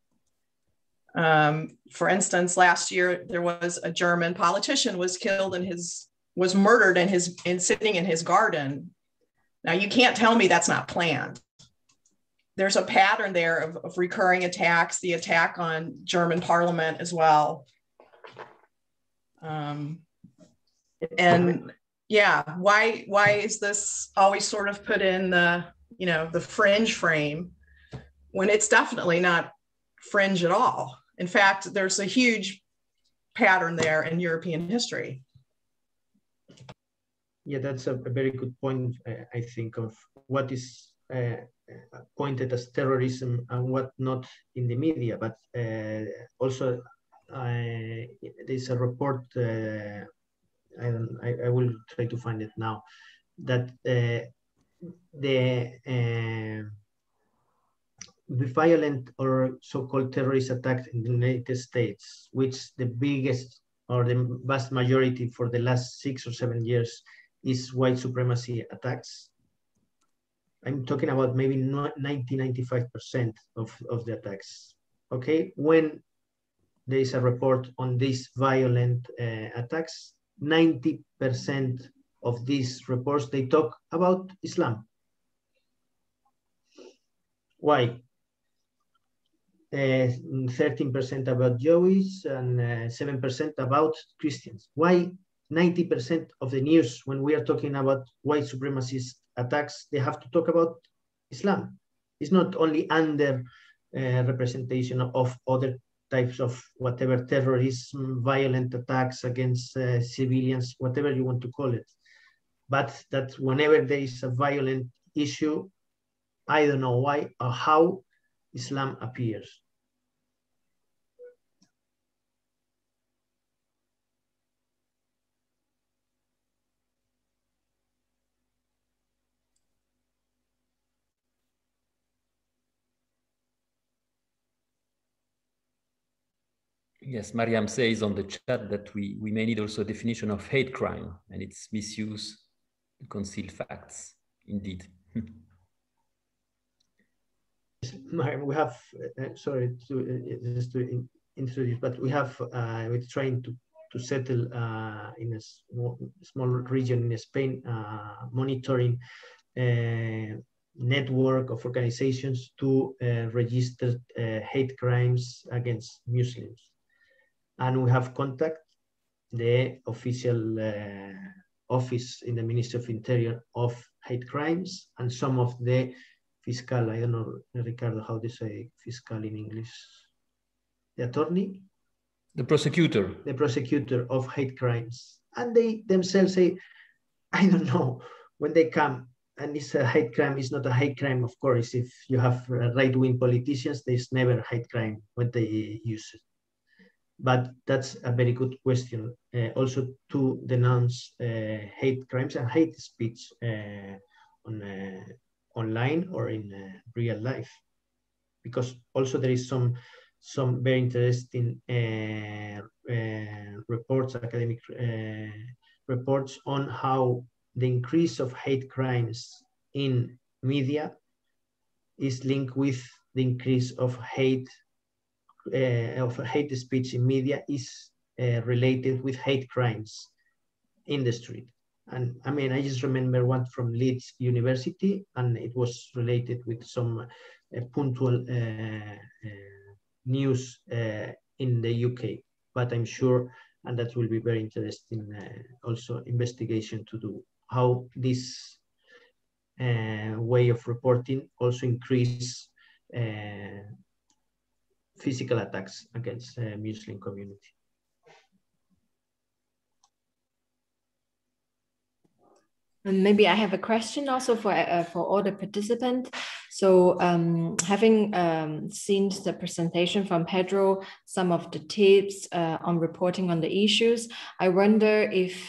For instance, last year, there was a German politician was killed was murdered sitting in his garden. Now, you can't tell me that's not planned. There's a pattern there of recurring attacks, the attack on German parliament as well. And yeah, why is this always sort of put in the fringe frame when it's definitely not fringe at all? In fact, there's a huge pattern there in European history. Yeah, that's a very good point, I think, of what is pointed as terrorism and what not in the media. But also, there's a report, I will try to find it now, that the violent or so-called terrorist attacks in the United States, which the biggest or the vast majority for the last 6 or 7 years is white supremacy attacks. I'm talking about maybe 90-95% of the attacks. Okay, when there is a report on these violent attacks, 90% of these reports, they talk about Islam. Why? 13% about Jews and 7% about Christians. Why 90% of the news when we are talking about white supremacist attacks, they have to talk about Islam. It's not only under representation of other types of whatever terrorism, violent attacks against civilians, whatever you want to call it. But that whenever there is a violent issue, I don't know why or how Islam appears. Yes, Mariam says on the chat that we may need also a definition of hate crime and its misuse to conceal facts. Indeed. We have, sorry just to introduce, but we have, we're trying to settle in a small region in Spain, monitoring network of organizations to register hate crimes against Muslims. And we have contact the official office in the Ministry of Interior of hate crimes and some of the fiscal, I don't know, Ricardo, how to say fiscal in English? The attorney? The prosecutor. The prosecutor of hate crimes. And they themselves say, I don't know, when they come, and it's a hate crime, it's not a hate crime, of course. If you have right-wing politicians, there's never a hate crime when they use it. But that's a very good question. Also to denounce hate crimes and hate speech online or in real life. Because also there is some very interesting reports, academic reports on how the increase of hate crimes in media is linked with the increase of hate speech in media is related with hate crimes in the street. And I mean, I just remember one from Leeds University, and it was related with some punctual news in the UK. But I'm sure, and that will be very interesting, also investigation to do, how this way of reporting also increase physical attacks against Muslim community. And maybe I have a question also for all the participants. So having seen the presentation from Pedro, some of the tips on reporting on the issues, I wonder if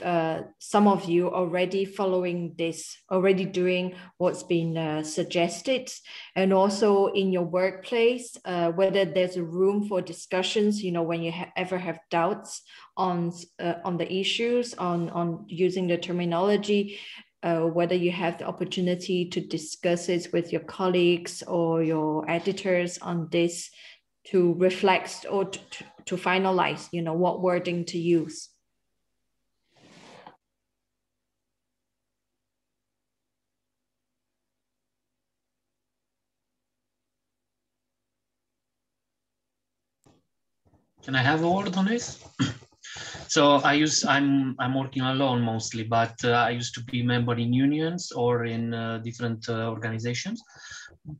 some of you already following this, already doing what's been suggested, and also in your workplace, whether there's a room for discussions, you know, when you ever have doubts on the issues, on using the terminology, whether you have the opportunity to discuss it with your colleagues or your editors on this to reflect or to finalize, you know, what wording to use. Can I have a word on this? So I'm working alone mostly, but I used to be a member in unions or in different organizations.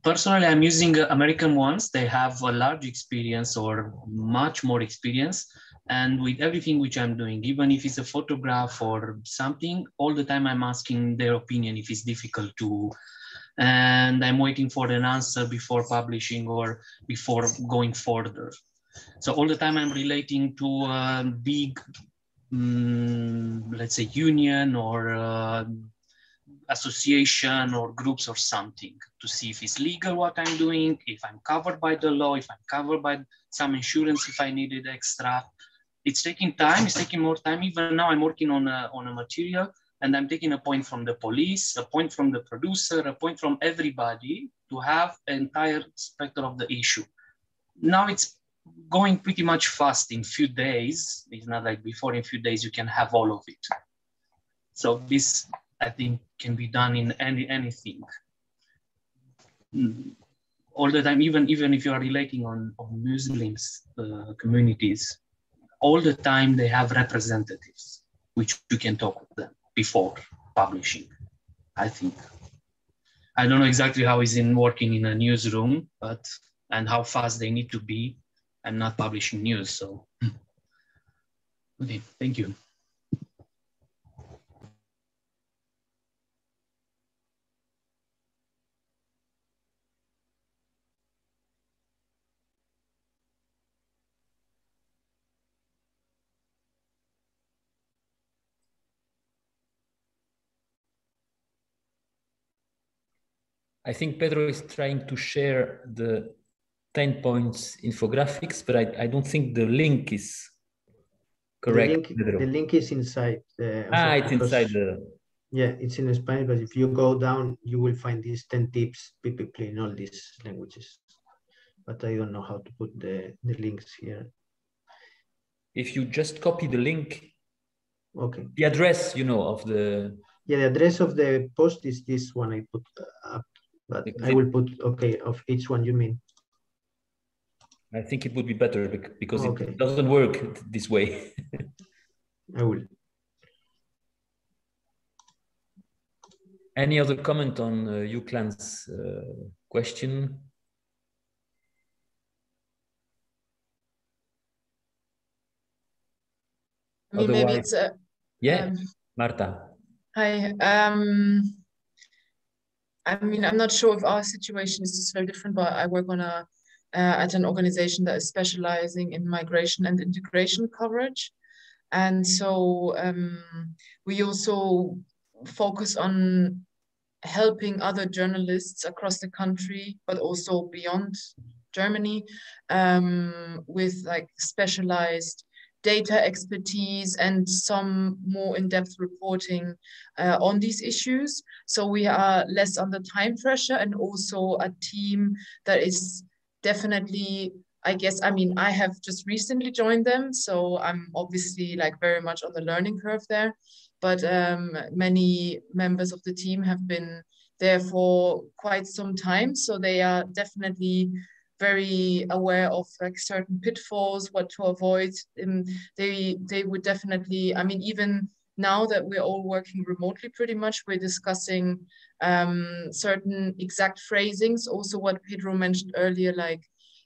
Personally, I'm using American ones. They have a large experience or much more experience. And with everything which I'm doing, even if it's a photograph or something, all the time I'm asking their opinion if it's difficult to, and I'm waiting for an answer before publishing or before going further. So all the time I'm relating to a big, let's say, union or association or groups or something to see if it's legal what I'm doing, if I'm covered by the law, if I'm covered by some insurance, if I needed extra. It's taking time, it's taking more time. Even now I'm working on a material and I'm taking a point from the police, a point from the producer, a point from everybody to have an entire spectrum of the issue. Now it's going pretty much fast in few days. It's not like before, in few days you can have all of it. So this, I think, can be done in anything. All the time, even if you are relating on Muslims communities, all the time they have representatives, which you can talk with them before publishing, I think. I don't know exactly how it's in working in a newsroom, but and how fast they need to be. I'm not publishing news, so okay, thank you. I think Pedro is trying to share the 10 points infographics, but I don't think the link is correct. The link is inside. It's inside the... Yeah, it's in Spanish, but if you go down, you will find these 10 tips typically in all these languages. But I don't know how to put the links here. If you just copy the link, okay, the address, you know, of the... Yeah, the address of the post is this one I put up, but I will put, okay, of each one you mean. I think it would be better because it doesn't work this way. I will. Any other comment on Yuklan's question? I mean, maybe it's a... Yeah, Marta. Hi. I mean, I'm not sure if our situation is just very different, but I work on at an organization that is specializing in migration and integration coverage. And so we also focus on helping other journalists across the country, but also beyond Germany, with like specialized data expertise and some more in-depth reporting on these issues. So we are less under time pressure, and also a team that is definitely, I guess, I mean, I have just recently joined them, so I'm obviously like very much on the learning curve there, but many members of the team have been there for quite some time, so they are definitely very aware of like certain pitfalls, what to avoid. They would definitely, I mean, even now that we're all working remotely pretty much, we're discussing certain exact phrasings, also what Pedro mentioned earlier, like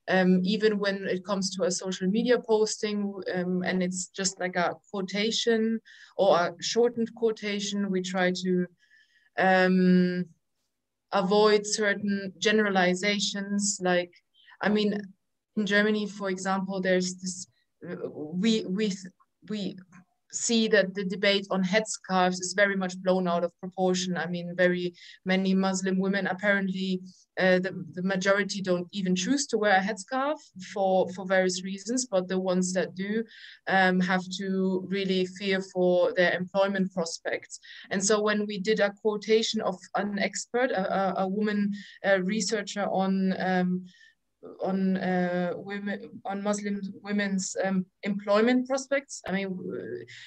even when it comes to a social media posting and it's just like a quotation or a shortened quotation, we try to avoid certain generalizations. Like, I mean, in Germany, for example, there's this, we see that the debate on headscarves is very much blown out of proportion. I mean, very many Muslim women, apparently the majority don't even choose to wear a headscarf for various reasons, but the ones that do have to really fear for their employment prospects. And so when we did a quotation of an expert, a woman researcher on Muslim women's employment prospects, I mean,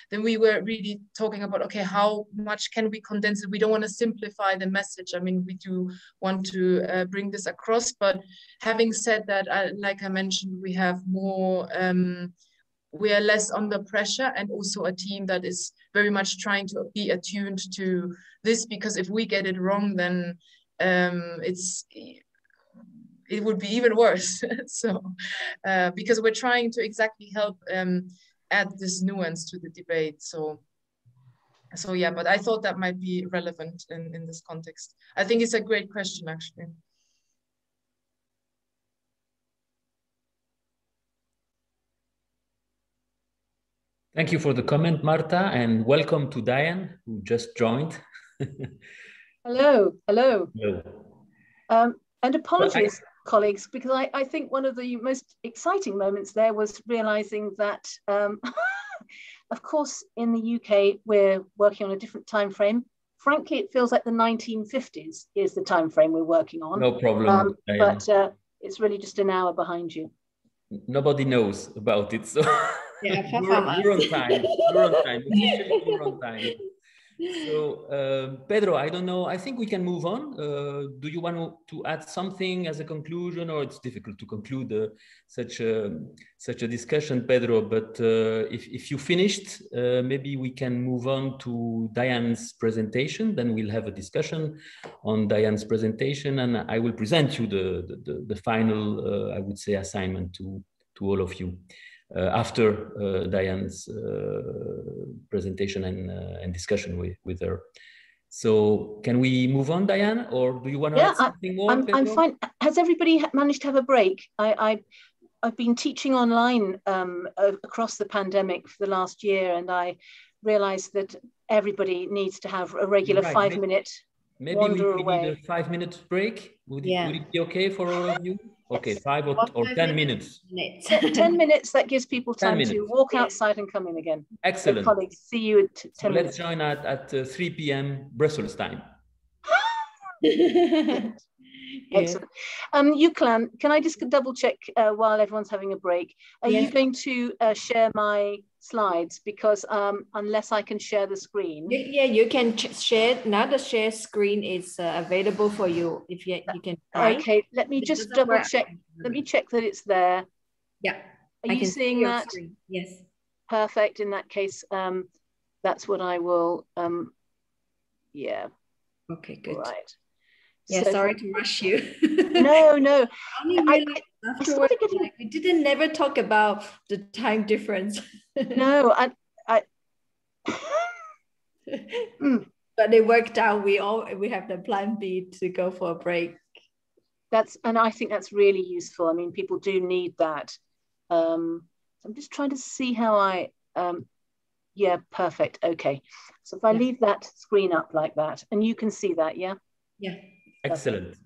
then we were really talking about, okay, how much can we condense it? We don't want to simplify the message. I mean, we do want to bring this across, but having said that, like I mentioned, we have more, we are less under pressure, and also a team that is very much trying to be attuned to this, because if we get it wrong, then it would be even worse. So, because we're trying to exactly help add this nuance to the debate. So yeah, but I thought that might be relevant in this context. I think it's a great question, actually. Thank you for the comment, Marta, and welcome to Diane, who just joined. Hello. Hello. And apologies, colleagues, because I think one of the most exciting moments there was realizing that, of course, in the UK, we're working on a different time frame. Frankly, it feels like the 1950s is the time frame we're working on. No problem. But it's really just an hour behind you. Nobody knows about it, so yeah, we're on time. We're on time. We're on time. So, Pedro, I don't know. I think we can move on. Do you want to add something as a conclusion, or it's difficult to conclude such a discussion, Pedro? But if you finished, maybe we can move on to Diane's presentation. Then we'll have a discussion on Diane's presentation, and I will present you the final, I would say, assignment to all of you. After Diane's presentation and discussion with her. So can we move on, Diane, or do you want to add something more? I'm fine. Has everybody managed to have a break? I've been teaching online across the pandemic for the last year, and I realized that everybody needs to have a regular 5-minute wander away. Maybe we need a 5-minute break. Would it be okay for all of you? Okay, 5 or 10 minutes. 10 minutes, that gives people time to walk outside and come in again. Excellent. So, colleagues, see you at 10 minutes. Let's join at 3 p.m. Brussels time. Excellent. Uklan, can I just double check while everyone's having a break? Are you going to share my slides? Because unless I can share the screen. Yeah, you can share. Now the share screen is available for you. If you can try. Okay, let me just double check. Let me check that it's there. Yeah. Are you seeing that? Yes. Perfect. In that case, that's what I will. Yeah. Okay, good. All right. Yeah, so, sorry to rush you. No. Afterwards, we didn't never talk about the time difference. No, but it worked out. We have the plan B to go for a break. And I think that's really useful. I mean, people do need that. So I'm just trying to see how yeah, perfect. Okay. So if I leave that screen up like that, and you can see that, yeah? Yeah. Excellent.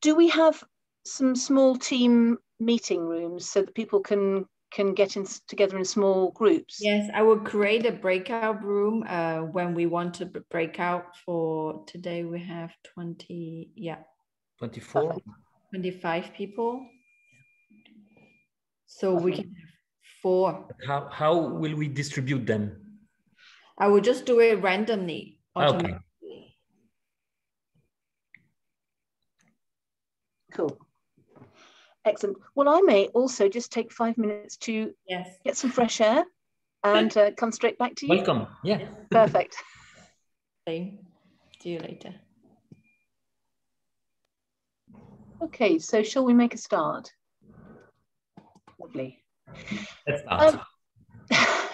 Do we have some small team meeting rooms so that people can get together in small groups? Yes, I will create a breakout room when we want to break out. For today we have 24, 25 people. So we can have 4. How will we distribute them? I will just do it randomly. Okay. Cool. Excellent. Well, I may also just take 5 minutes to get some fresh air and come straight back to you. Welcome. Yeah. Perfect. See you later. Okay, so shall we make a start? Lovely. Let's start.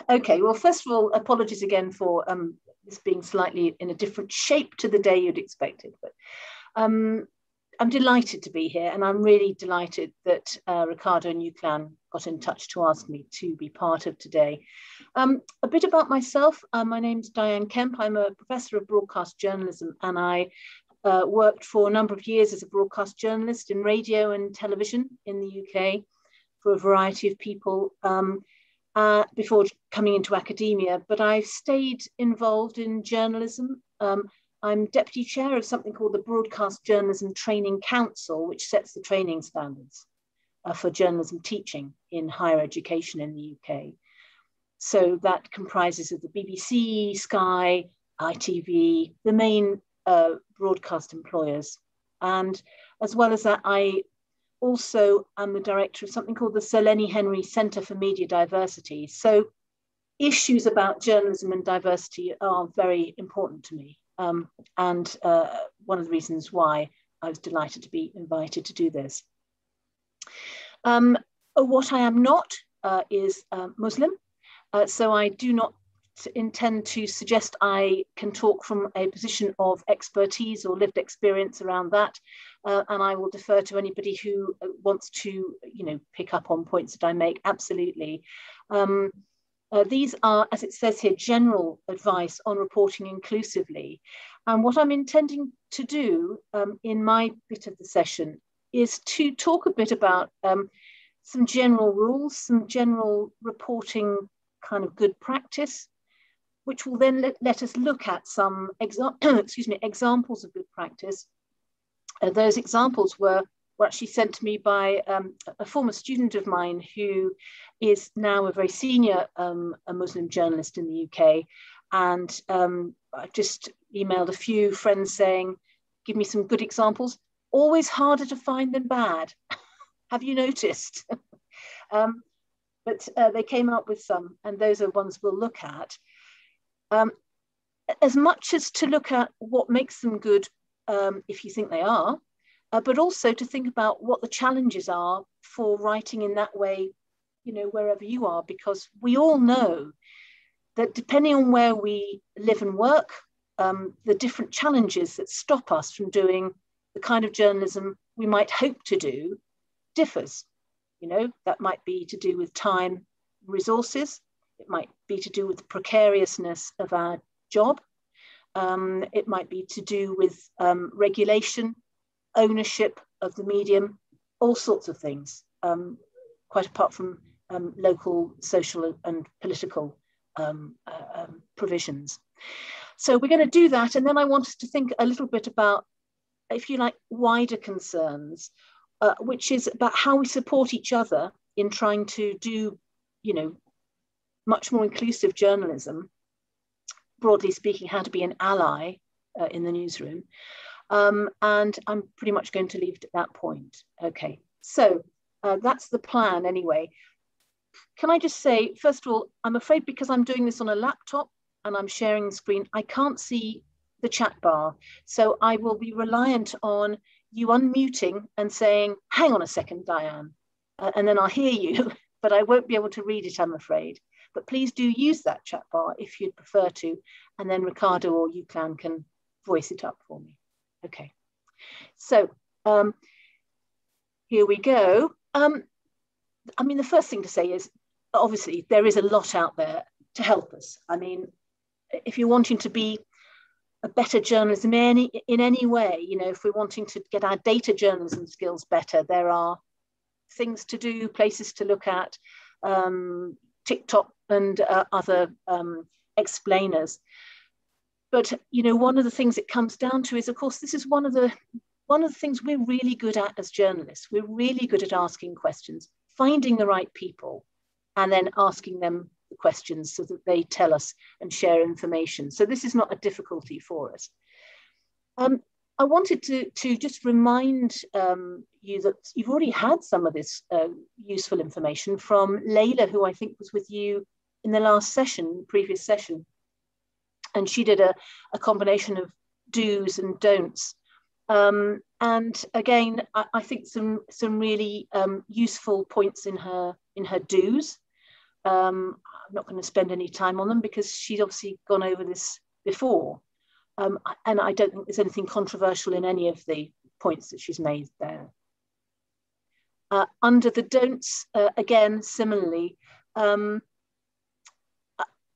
Okay, well, first of all, apologies again for this being slightly in a different shape to the day you'd expected. But I'm delighted to be here, and I'm really delighted that Ricardo and Uklan got in touch to ask me to be part of today. A bit about myself. My name's Diane Kemp. I'm a professor of broadcast journalism, and I worked for a number of years as a broadcast journalist in radio and television in the UK for a variety of people before coming into academia, but I've stayed involved in journalism. I'm deputy chair of something called the Broadcast Journalism Training Council, which sets the training standards for journalism teaching in higher education in the UK. So that comprises of the BBC, Sky, ITV, the main broadcast employers. And as well as that, I also am the director of something called the Sir Lenny Henry Centre for Media Diversity. So issues about journalism and diversity are very important to me. And one of the reasons why I was delighted to be invited to do this. What I am not is Muslim, so I do not intend to suggest I can talk from a position of expertise or lived experience around that, and I will defer to anybody who wants to, pick up on points that I make. Absolutely. These are, as it says here, general advice on reporting inclusively. And what I'm intending to do in my bit of the session is to talk a bit about some general rules, some general reporting kind of good practice, which will then let us look at some examples of good practice. Those examples were actually sent to me by a former student of mine who is now a very senior a Muslim journalist in the UK. And I just emailed a few friends saying, give me some good examples. Always harder to find than bad. Have you noticed? But they came up with some, and those are ones we'll look at. As much as to look at what makes them good, if you think they are, but also to think about what the challenges are for writing in that way, you know, wherever you are, because we all know that depending on where we live and work, the different challenges that stop us from doing the kind of journalism we might hope to do differs. You know, that might be to do with time, resources. It might be to do with the precariousness of our job. It might be to do with regulation, ownership of the medium, all sorts of things, quite apart from local, social and political provisions. So we're going to do that. And then I want us to think a little bit about, if you like, wider concerns, which is about how we support each other in trying to do, you know, much more inclusive journalism, broadly speaking, how to be an ally in the newsroom. And I'm pretty much going to leave it at that point. Okay, so that's the plan anyway. Can I just say, first of all, I'm afraid because I'm doing this on a laptop and I'm sharing the screen, I can't see the chat bar. So I will be reliant on you unmuting and saying, hang on a second, Diane, and then I'll hear you, but I won't be able to read it, I'm afraid. But please do use that chat bar if you'd prefer to, and then Ricardo or Uclan can voice it up for me. Okay, so here we go. I mean, the first thing to say is, obviously, there is a lot out there to help us. I mean, if you're wanting to be a better journalism in any way, you know, if we're wanting to get our data journalism skills better, there are things to do, places to look at, TikTok and other explainers. But, you know, one of the things it comes down to is, of course, this is one of the things we're really good at as journalists. We're really good at asking questions, finding the right people, and then asking them the questions so that they tell us and share information. So this is not a difficulty for us. I wanted to just remind you that you've already had some of this useful information from Layla, who I think was with you in the last session, previous session. And she did a combination of do's and don'ts. And again, I think some really useful points in her do's. I'm not going to spend any time on them because she's obviously gone over this before. And I don't think there's anything controversial in any of the points that she's made there. Under the don'ts, again, similarly,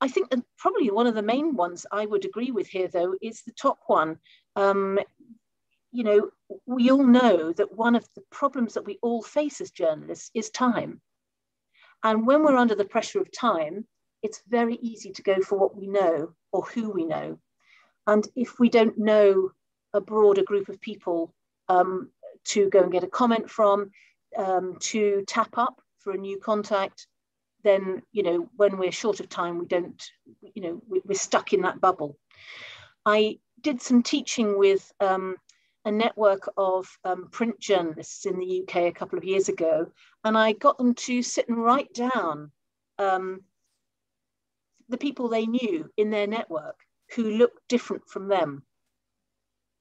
I think that probably one of the main ones I would agree with here, though, is the top one. You know, we all know that one of the problems that we all face as journalists is time. And when we're under the pressure of time, it's very easy to go for what we know or who we know. And if we don't know a broader group of people to go and get a comment from, to tap up for a new contact, then, you know, when we're short of time, we don't, you know, we're stuck in that bubble. I did some teaching with a network of print journalists in the UK a couple of years ago, and I got them to sit and write down the people they knew in their network who looked different from them.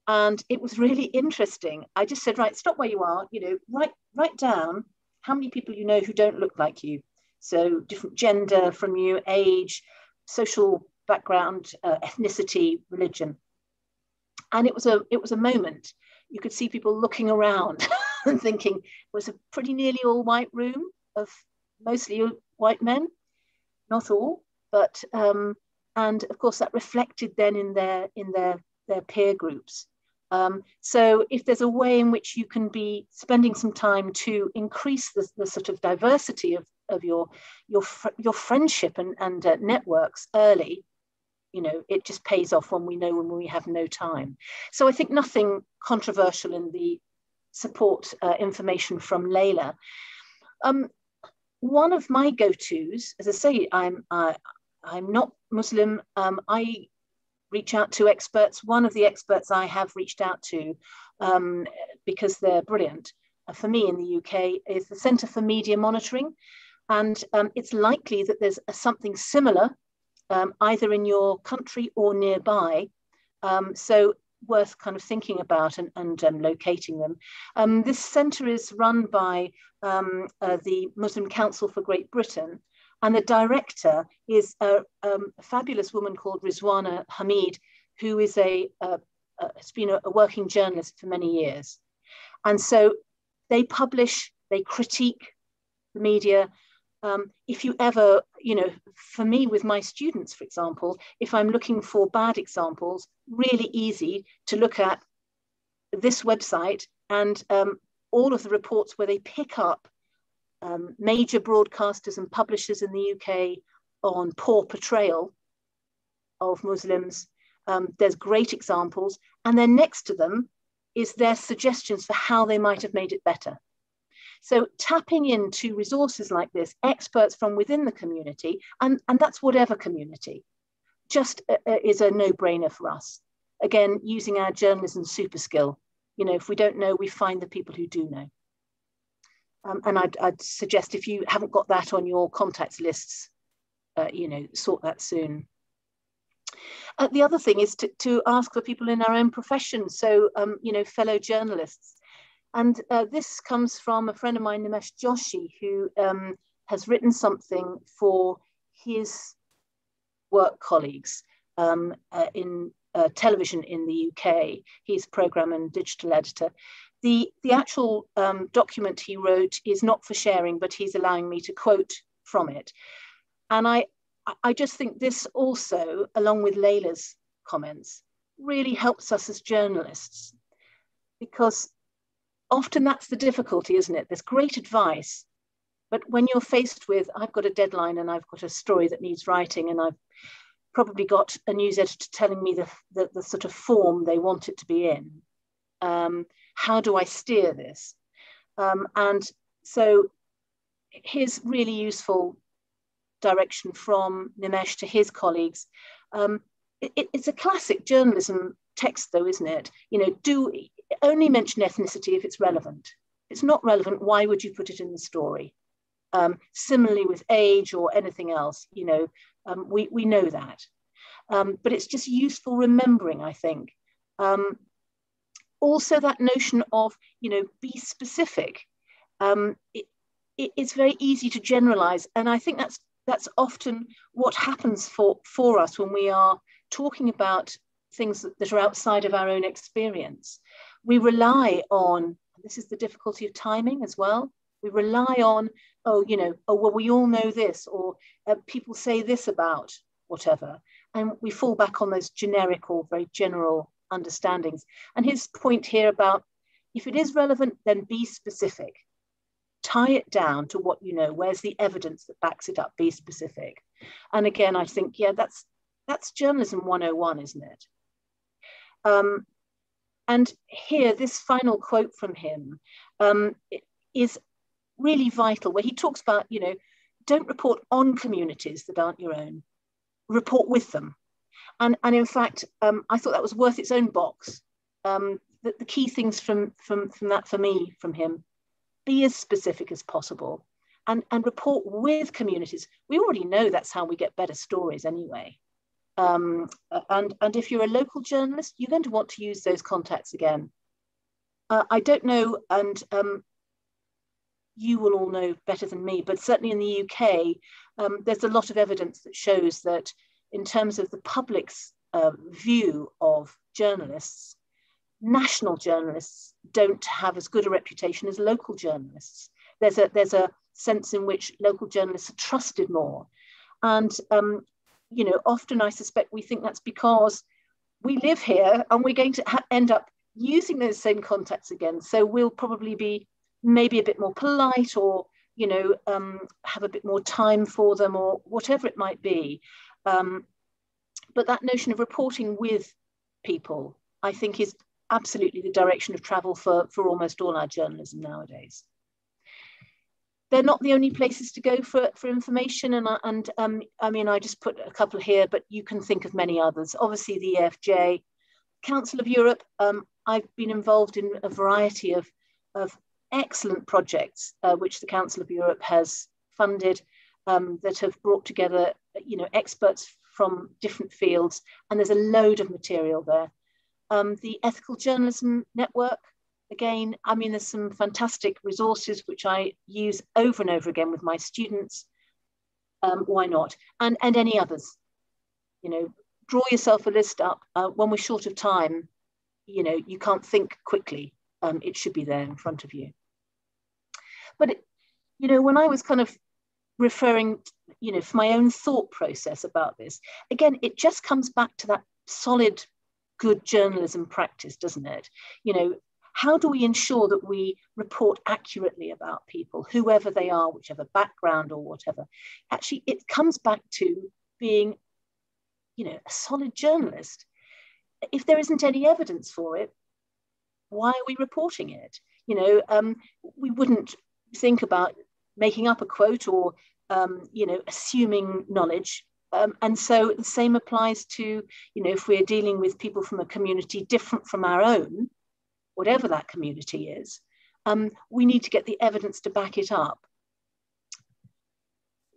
And it was really interesting. I just said, right, stop where you are, you know, write down how many people you know who don't look like you. So different gender from you, age, social background, ethnicity, religion. And it was a moment. You could see people looking around and thinking it was a pretty nearly all white room of mostly white men, not all, but and of course that reflected then in their peer groups. So if there's a way in which you can be spending some time to increase the sort of diversity of your friendship and networks early, you know, it just pays off when we have no time. So I think nothing controversial in the support information from Layla. One of my go-tos, as I say, I'm not Muslim, I reach out to experts. One of the experts I have reached out to, because they're brilliant, for me in the UK, is the Centre for Media Monitoring. And it's likely that there's something similar, either in your country or nearby. So worth kind of thinking about and locating them. This centre is run by the Muslim Council for Great Britain, and the director is a fabulous woman called Rizwana Hamid, who is has been a working journalist for many years. And so they publish, they critique the media. If you ever, for me with my students, for example, if I'm looking for bad examples, really easy to look at this website and all of the reports where they pick up major broadcasters and publishers in the UK on poor portrayal of Muslims. There's great examples. And then next to them is their suggestions for how they might have made it better. So tapping into resources like this, experts from within the community, and that's whatever community, just is a no-brainer for us. Again, using our journalism super skill. If we don't know, we find the people who do know. And I'd suggest if you haven't got that on your contacts lists, sort that soon. The other thing is to ask for people in our own profession. So, fellow journalists. And this comes from a friend of mine, Nimesh Joshi, who has written something for his work colleagues in television in the UK. He's program and digital editor. The actual document he wrote is not for sharing, but he's allowing me to quote from it. And I just think this also, along with Layla's comments, really helps us as journalists, because often that's the difficulty, isn't it? There's great advice, but when you're faced with, I've got a deadline and I've got a story that needs writing, and I've probably got a news editor telling me the sort of form they want it to be in, how do I steer this? And so here's really useful direction from Nimesh to his colleagues. It's a classic journalism text though, isn't it? Only mention ethnicity if it's relevant. If it's not relevant, why would you put it in the story? Similarly with age or anything else, we know that. But it's just useful remembering, I think. Also that notion of, be specific. It's very easy to generalize. And I think that's often what happens for us when we are talking about things that are outside of our own experience. We rely on, this is the difficulty of timing as well. We rely on, well, we all know this, or people say this about whatever. And we fall back on those generic or very general understandings. And his point here about, if it is relevant, then be specific. Tie it down to what you know. Where's the evidence that backs it up? Be specific. And again, I think, that's journalism 101, isn't it? And here, this final quote from him is really vital, where he talks about, don't report on communities that aren't your own, report with them. And in fact, I thought that was worth its own box. The key things from that for me, from him, be as specific as possible and report with communities. We already know that's how we get better stories anyway. And if you're a local journalist, you're going to want to use those contacts again. I don't know, and you will all know better than me, but certainly in the UK, there's a lot of evidence that shows that in terms of the public's view of journalists, national journalists don't have as good a reputation as local journalists. There's a sense in which local journalists are trusted more. And often I suspect we think that's because we live here and we're going to end up using those same contacts again. So we'll probably be maybe a bit more polite, or, have a bit more time for them, or whatever it might be. But that notion of reporting with people, I think, is absolutely the direction of travel for almost all our journalism nowadays. they're not the only places to go for information. And I mean, I just put a couple here, but you can think of many others. Obviously, the EFJ, Council of Europe. I've been involved in a variety of excellent projects which the Council of Europe has funded that have brought together, experts from different fields, and there's a load of material there. The Ethical Journalism Network, again, I mean, there's some fantastic resources which I use over and over again with my students. Why not? And any others, draw yourself a list up. When we're short of time, you can't think quickly. It should be there in front of you. But, when I was kind of referring, for my own thought process about this, again, it just comes back to that solid, good journalism practice, doesn't it? How do we ensure that we report accurately about people, whoever they are, whichever background or whatever? Actually, it comes back to being, a solid journalist. If there isn't any evidence for it, why are we reporting it? We wouldn't think about making up a quote or, assuming knowledge. And so the same applies to, if we're dealing with people from a community different from our own, whatever that community is, we need to get the evidence to back it up.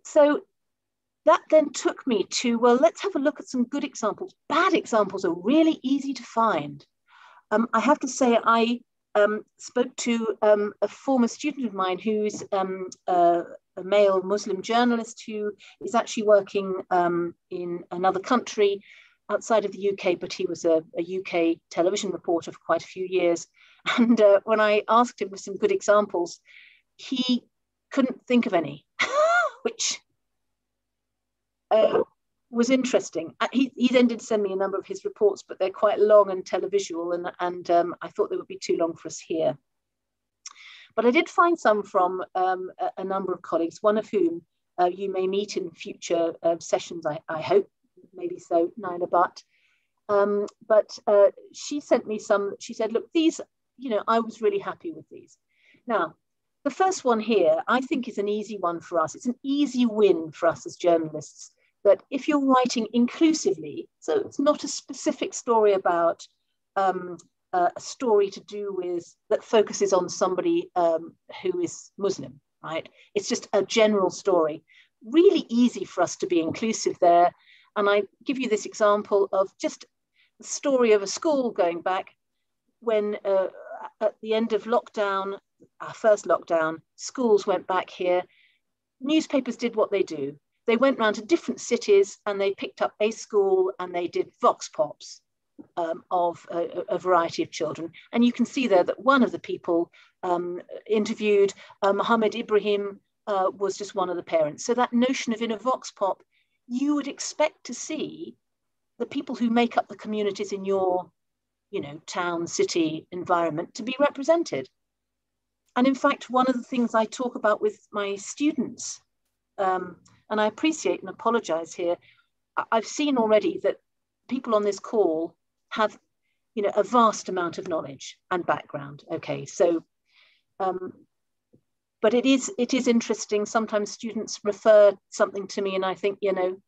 So that then took me to, well, let's have a look at some good examples. Bad examples are really easy to find. I have to say, I spoke to a former student of mine who's a male Muslim journalist who is actually working in another country outside of the UK, but he was a UK television reporter for quite a few years. And when I asked him for some good examples, he couldn't think of any, which was interesting. He then did send me a number of his reports, but they're quite long and televisual, and I thought they would be too long for us here. But I did find some from a number of colleagues, one of whom you may meet in future sessions, I hope, maybe so, Naila Butt. But she sent me some, she said, look, these, I was really happy with these. Now, the first one here, I think is an easy one for us. It's an easy win for us as journalists, that if you're writing inclusively, so it's not a specific story about a story to do with, that focuses on somebody who is Muslim, right? It's just a general story. Really easy for us to be inclusive there. And I give you this example of just the story of a school going back when at the end of lockdown, our first lockdown, schools went back here. Newspapers did what they do. They went around to different cities and they picked up a school and they did vox pops of a variety of children. And you can see there that one of the people interviewed, Mohammed Ibrahim, was just one of the parents. So that notion of in a vox pop, you would expect to see the people who make up the communities in your, town, city, environment to be represented. And in fact, one of the things I talk about with my students, and I appreciate and apologize here, I've seen already that people on this call have, a vast amount of knowledge and background. Okay, so, but it is interesting. Sometimes students refer something to me and I think,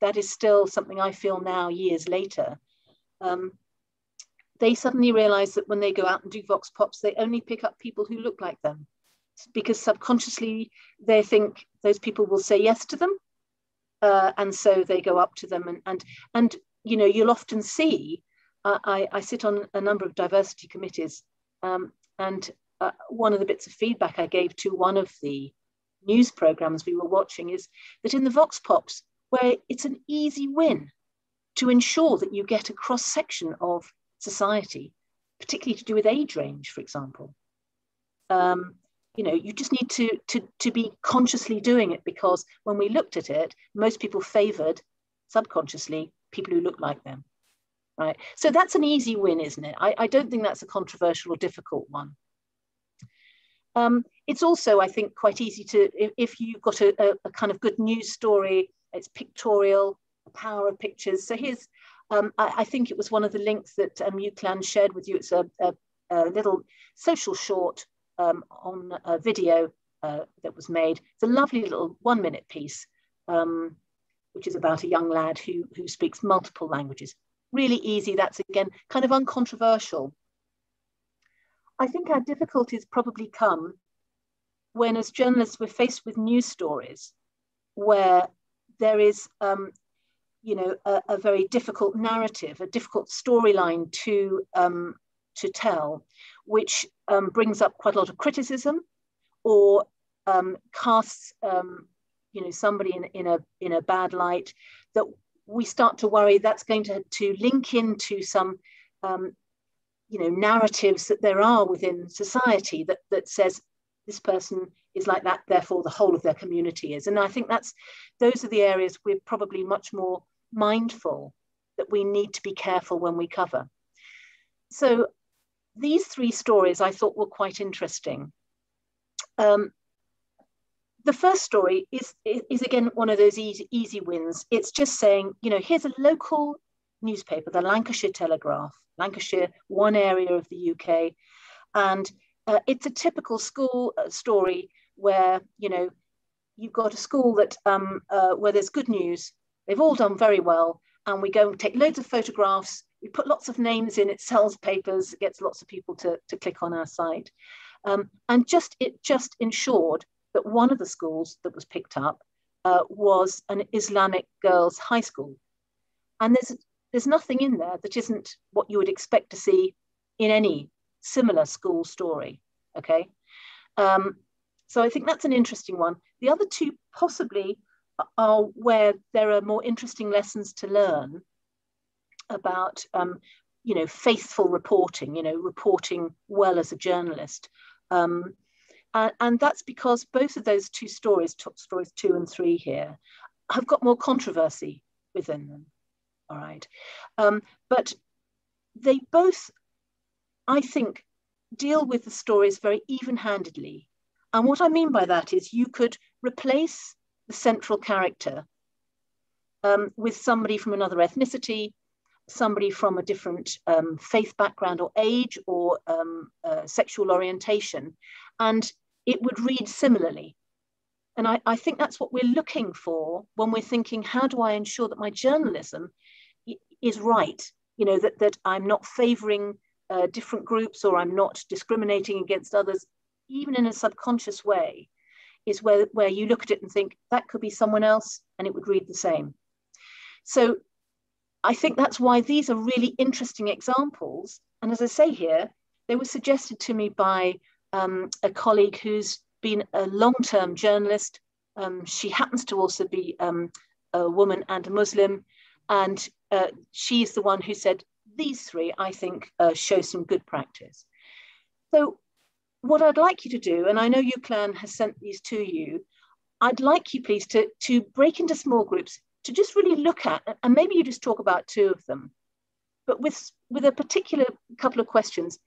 that is still something I feel now years later. They suddenly realize that when they go out and do vox pops, they only pick up people who look like them, because subconsciously they think those people will say yes to them. And so they go up to them and you'll often see, I sit on a number of diversity committees, and one of the bits of feedback I gave to one of the news programs we were watching is that in the vox pops, where it's an easy win to ensure that you get a cross section of society, particularly to do with age range, for example. You just need to be consciously doing it, because when we looked at it, most people favored subconsciously people who look like them, right? So that's an easy win, isn't it? I don't think that's a controversial or difficult one. It's also, I think, quite easy to, if you've got a kind of good news story, it's pictorial, the power of pictures. So here's, I think it was one of the links that Uklan shared with you. It's a little social short on a video that was made. It's a lovely little 1-minute piece, which is about a young lad who speaks multiple languages. Really easy. That's, again, kind of uncontroversial. I think our difficulties probably come when, as journalists, we're faced with news stories where there is, you know, a very difficult narrative, a difficult storyline to tell, which brings up quite a lot of criticism, or casts, you know, somebody in a bad light, that we start to worry that's going to link into some, you know, narratives that there are within society that says this person is like that, therefore the whole of their community is. And I think those are the areas we're probably much more mindful that we need to be careful when we cover. So these 3 stories I thought were quite interesting. The first story is again one of those easy wins. It's just saying, you know, here's a local newspaper, the Lancashire Telegraph, Lancashire, one area of the UK, and it's a typical school story where, you know, you've got a school that where there's good news. They've all done very well, and we go and take loads of photographs. We put lots of names in. It sells papers. It gets lots of people to click on our site, and it just ensured that one of the schools that was picked up was an Islamic girls' high school, and there's nothing in there that isn't what you would expect to see in any similar school story. Okay, so I think that's an interesting one. The other 2 possibly are where there are more interesting lessons to learn about, you know, faithful reporting, you know, reporting well as a journalist. And that's because both of those 2 stories, stories 2 and 3 here, have got more controversy within them. All right. But they both, I think, deal with the stories very even-handedly. And what I mean by that is you could replace the central character with somebody from another ethnicity, somebody from a different faith background or age or sexual orientation, and it would read similarly. And I think that's what we're looking for when we're thinking, how do I ensure that my journalism is right? You know, that I'm not favoring different groups, or I'm not discriminating against others, even in a subconscious way, is where you look at it and think, that could be someone else and it would read the same. So I think that's why these are really interesting examples. And as I say here, they were suggested to me by a colleague who's been a long-term journalist. She happens to also be a woman and a Muslim. And she's the one who said, these 3, I think, show some good practice. So what I'd like you to do, and I know UCLan has sent these to you, I'd like you please to break into small groups, to just really look at, and maybe you just talk about 2 of them, but with a particular couple of questions.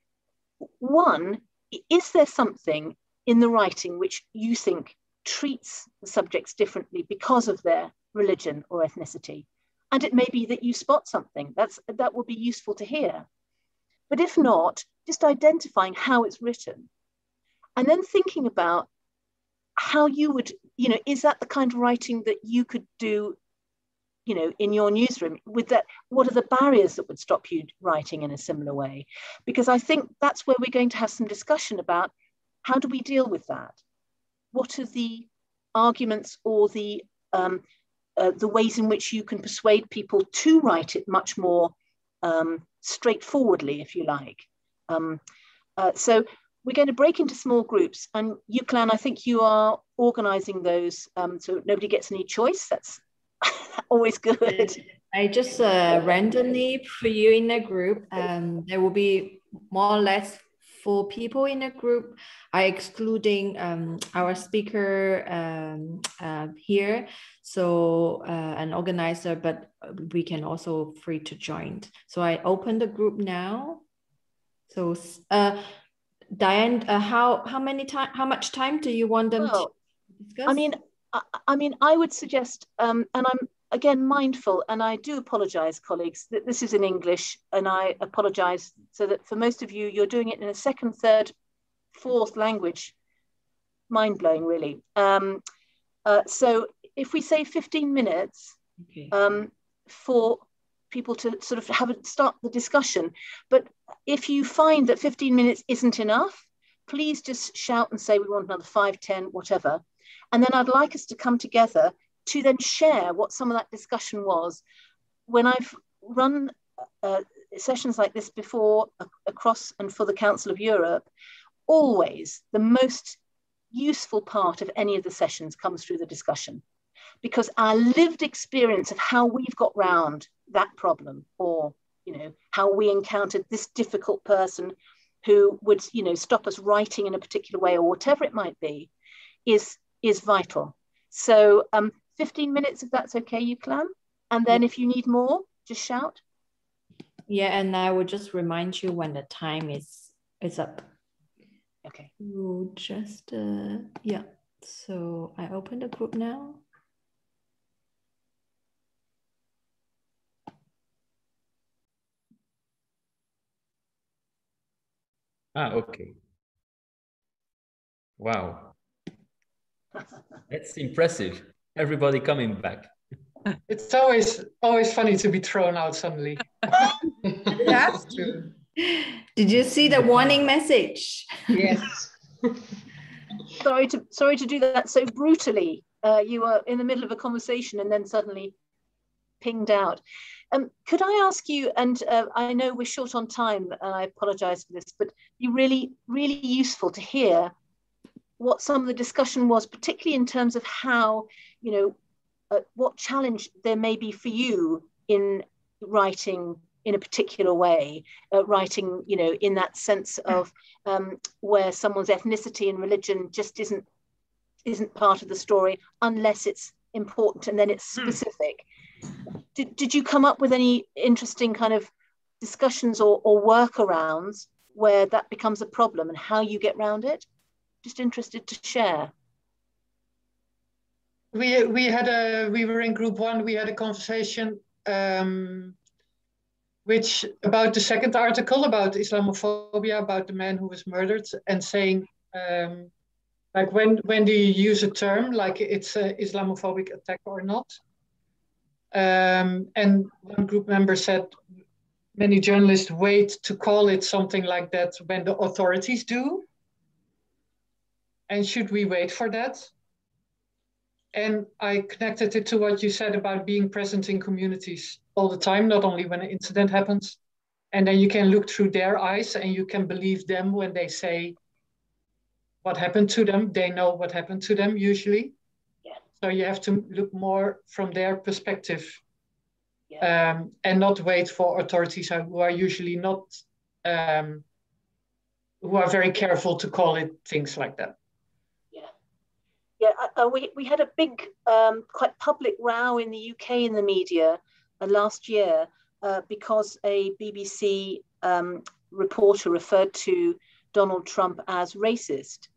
One, is there something in the writing which you think treats the subjects differently because of their religion or ethnicity? And it may be that you spot something that would be useful to hear. But if not, just identifying how it's written, and then thinking about how you would, you know, is that the kind of writing that you could do, you know, in your newsroom? With that, what are the barriers that would stop you writing in a similar way? Because I think that's where we're going to have some discussion about how do we deal with that? What are the arguments or the ways in which you can persuade people to write it much more straightforwardly, if you like? So we're going to break into small groups, and UCLan, I think you are organizing those so nobody gets any choice. That's always good. I just randomly put you in a group, and there will be more or less 4 people in a group. I excluding our speaker here, so an organizer, but we can also free to join. So I open the group now. So Diane, how much time do you want them to discuss? I mean, I would suggest, and I'm again mindful, and I do apologize, colleagues, that this is in English, and I apologize so that for most of you, you're doing it in a second, third, fourth language. mind-blowing, really. So if we say 15 minutes for people to sort of start the discussion, but if you find that 15 minutes isn't enough, please just shout and say we want another 5, 10, whatever. And then I'd like us to come together to then share what some of that discussion was. When I've run sessions like this before across and for the Council of Europe, always the most useful part of any of the sessions comes through the discussion, because our lived experience of how we've got round that problem, or how we encountered this difficult person who would stop us writing in a particular way, or whatever it might be, is vital. So 15 minutes, if that's okay, Yuclan. And then if you need more, just shout. Yeah, and I will just remind you when the time is up. Okay. We'll just, yeah. So I open the group now. Okay. Wow. That's impressive. Everybody coming back. It's always funny to be thrown out suddenly. That's true. Did you see the warning message? Yes. Sorry to do that so brutally. You were in the middle of a conversation and then suddenly pinged out. Could I ask you, and I know we're short on time, and I apologize for this, but it'd be really, really useful to hear what some of the discussion was, particularly in terms of how, what challenge there may be for you in writing in a particular way, writing, in that sense of where someone's ethnicity and religion just isn't part of the story unless it's important and then it's specific. Did you come up with any interesting kind of discussions or workarounds where that becomes a problem and how you get around it? Just interested to share. We were in group 1. We had a conversation which about the second article about Islamophobia, about the man who was murdered, and saying like when do you use a term like it's an Islamophobic attack or not? And one group member said many journalists wait to call it something like that when the authorities do. And should we wait for that? And I connected it to what you said about being present in communities all the time, not only when an incident happens. And then you can look through their eyes and you can believe them when they say what happened to them. They know what happened to them usually. Yeah. So you have to look more from their perspective, yeah. And not wait for authorities who are usually not, who are very careful to call it things like that. Yeah, we had a big, quite public row in the UK in the media last year because a BBC reporter referred to Donald Trump as racist.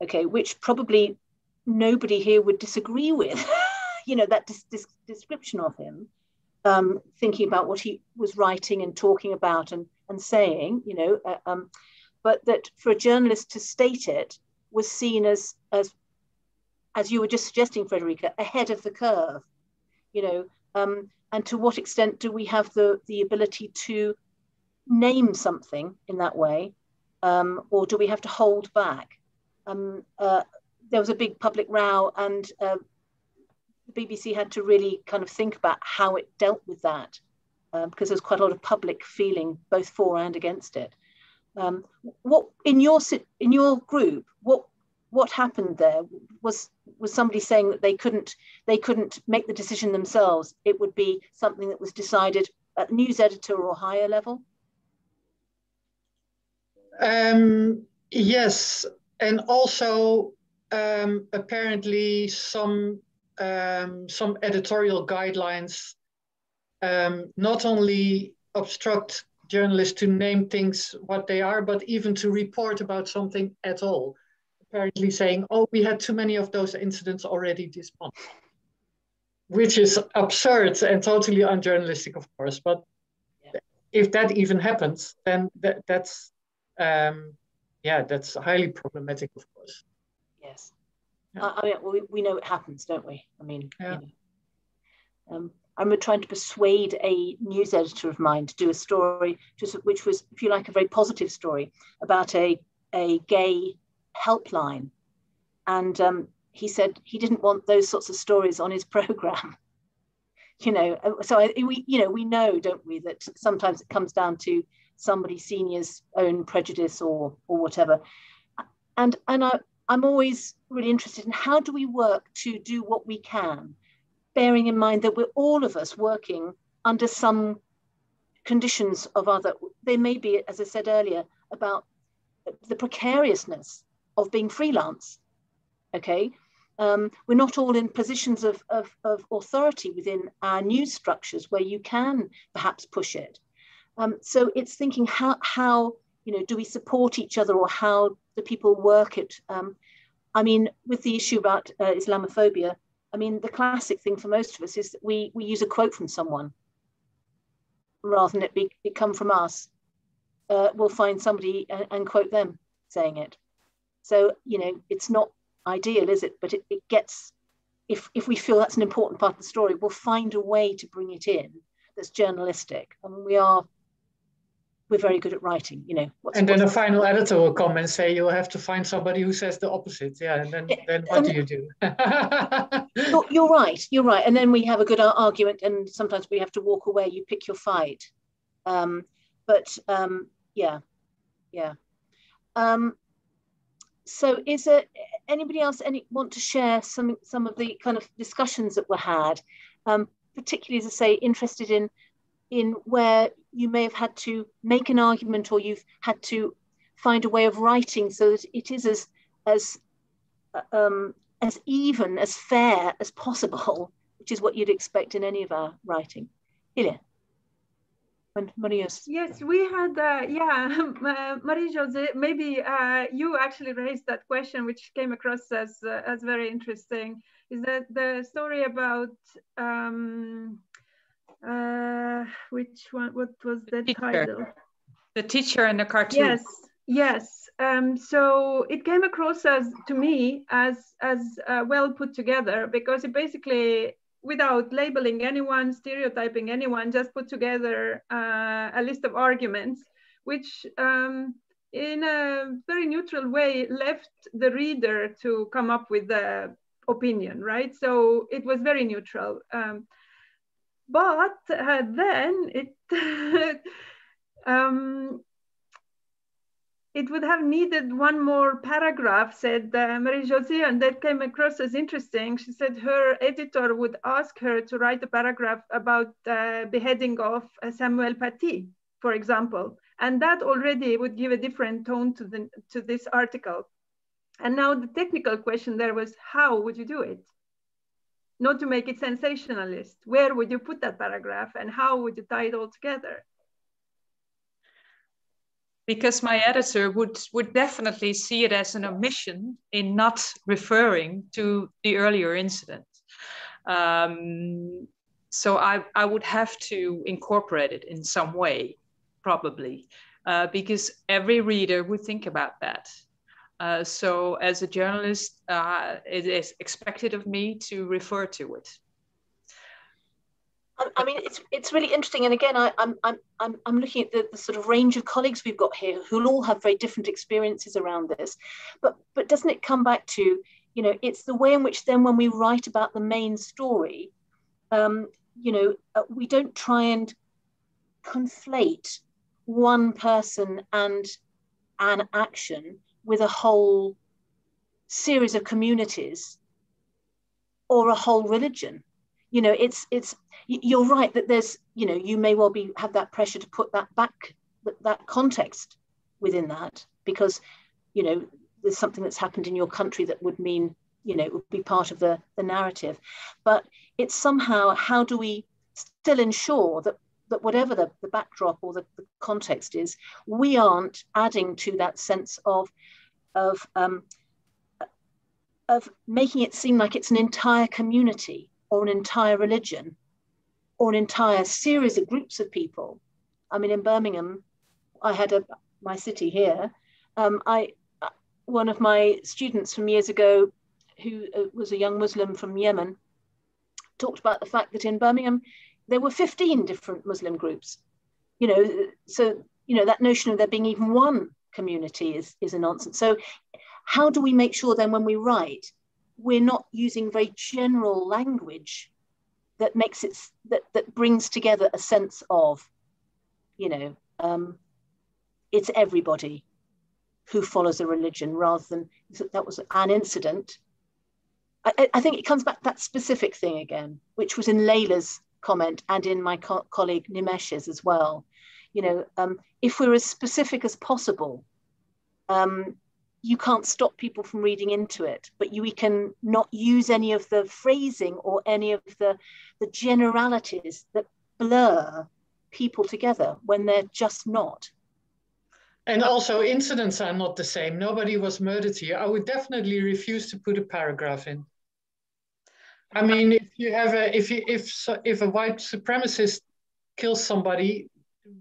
Okay, which probably nobody here would disagree with, that description of him, thinking about what he was writing and talking about and saying, but that for a journalist to state it was seen as you were just suggesting, Frederica, ahead of the curve, and to what extent do we have the ability to name something in that way, or do we have to hold back? There was a big public row, and the BBC had to really kind of think about how it dealt with that, because there's quite a lot of public feeling both for and against it. What in your group? What happened there? Was somebody saying that they couldn't make the decision themselves? It would be something that was decided at news editor or higher level? Yes, and also apparently some editorial guidelines not only obstruct journalists to name things what they are, but even to report about something at all. Apparently saying, oh, we had too many of those incidents already this month, which is absurd and totally unjournalistic, of course. But if that even happens, then that's highly problematic, of course. Yes. I mean, we know it happens, don't we? I mean, yeah. I remember trying to persuade a news editor of mine to do a story, which was, if you like, a very positive story about a gay helpline. And he said he didn't want those sorts of stories on his program. You know, so we know, don't we, that sometimes it comes down to somebody senior's own prejudice or whatever. And I'm always really interested in how do we work to do what we can, bearing in mind that we're all of us working under some conditions of other, they may be, as I said earlier, about the precariousness of being freelance, okay? We're not all in positions of authority within our news structures where you can perhaps push it. So it's thinking how you know, do we support each other, or how do people work it? I mean, with the issue about Islamophobia, I mean, the classic thing for most of us is that we use a quote from someone rather than it come from us. We'll find somebody and quote them saying it. So, you know, it's not ideal, is it? But it gets, if we feel that's an important part of the story, we'll find a way to bring it in that's journalistic. I mean, we're very good at writing, you know. And then a final editor will come and say, you'll have to find somebody who says the opposite. Yeah, and then what do you do? You're right. And then we have a good argument, and sometimes we have to walk away. You pick your fight. Yeah. So is there anybody else want to share some of the kind of discussions that were had, particularly, as I say, interested in where you may have had to make an argument, or you've had to find a way of writing so that it is as even, as fair as possible, which is what you'd expect in any of our writing. Hilya. Yes, we had, Marie-José, maybe you actually raised that question, which came across as very interesting, is that the story about, which one, what was the title? The teacher and the cartoon. Yes. So it came across to me as well put together, because it basically, without labeling anyone, stereotyping anyone, just put together a list of arguments, which in a very neutral way left the reader to come up with the opinion, right? So it was very neutral. But then it, it would have needed one more paragraph, said Marie-José, and that came across as interesting. She said her editor would ask her to write a paragraph about beheading of Samuel Paty, for example. And that already would give a different tone to this article. And now the technical question there was, how would you do it? Not to make it sensationalist. Where would you put that paragraph, and how would you tie it all together? Because my editor would definitely see it as an omission in not referring to the earlier incident. So I would have to incorporate it in some way, probably, because every reader would think about that. So as a journalist, it is expected of me to refer to it. I mean, it's really interesting, and again, I'm looking at the sort of range of colleagues we've got here who'll all have very different experiences around this. But doesn't it come back to, you know, it's the way in which then when we write about the main story, you know, we don't try and conflate one person and an action with a whole series of communities or a whole religion. You know, you're right that there's, you know, you may well have that pressure to put that back, that context within that, because, you know, there's something that's happened in your country that would mean, you know, it would be part of the narrative. But it's somehow, how do we still ensure that whatever the backdrop or the context is, we aren't adding to that sense of making it seem like it's an entire community or an entire religion or an entire series of groups of people. I mean, in Birmingham, I had my city here, one of my students from years ago, who was a young Muslim from Yemen, talked about the fact that in Birmingham, there were 15 different Muslim groups. So, that notion of there being even one community is a nonsense. So how do we make sure then when we write, we're not using very general language that makes it, that brings together a sense of, it's everybody who follows a religion rather than that was an incident. I think it comes back to that specific thing again, which was in Layla's comment and in my colleague Nimesh's as well. If we're as specific as possible, you can't stop people from reading into it, but we can not use any of the phrasing or any of the generalities that blur people together when they're just not. And also incidents are not the same. Nobody was murdered here. I would definitely refuse to put a paragraph in. I mean, if you have if a white supremacist kills somebody,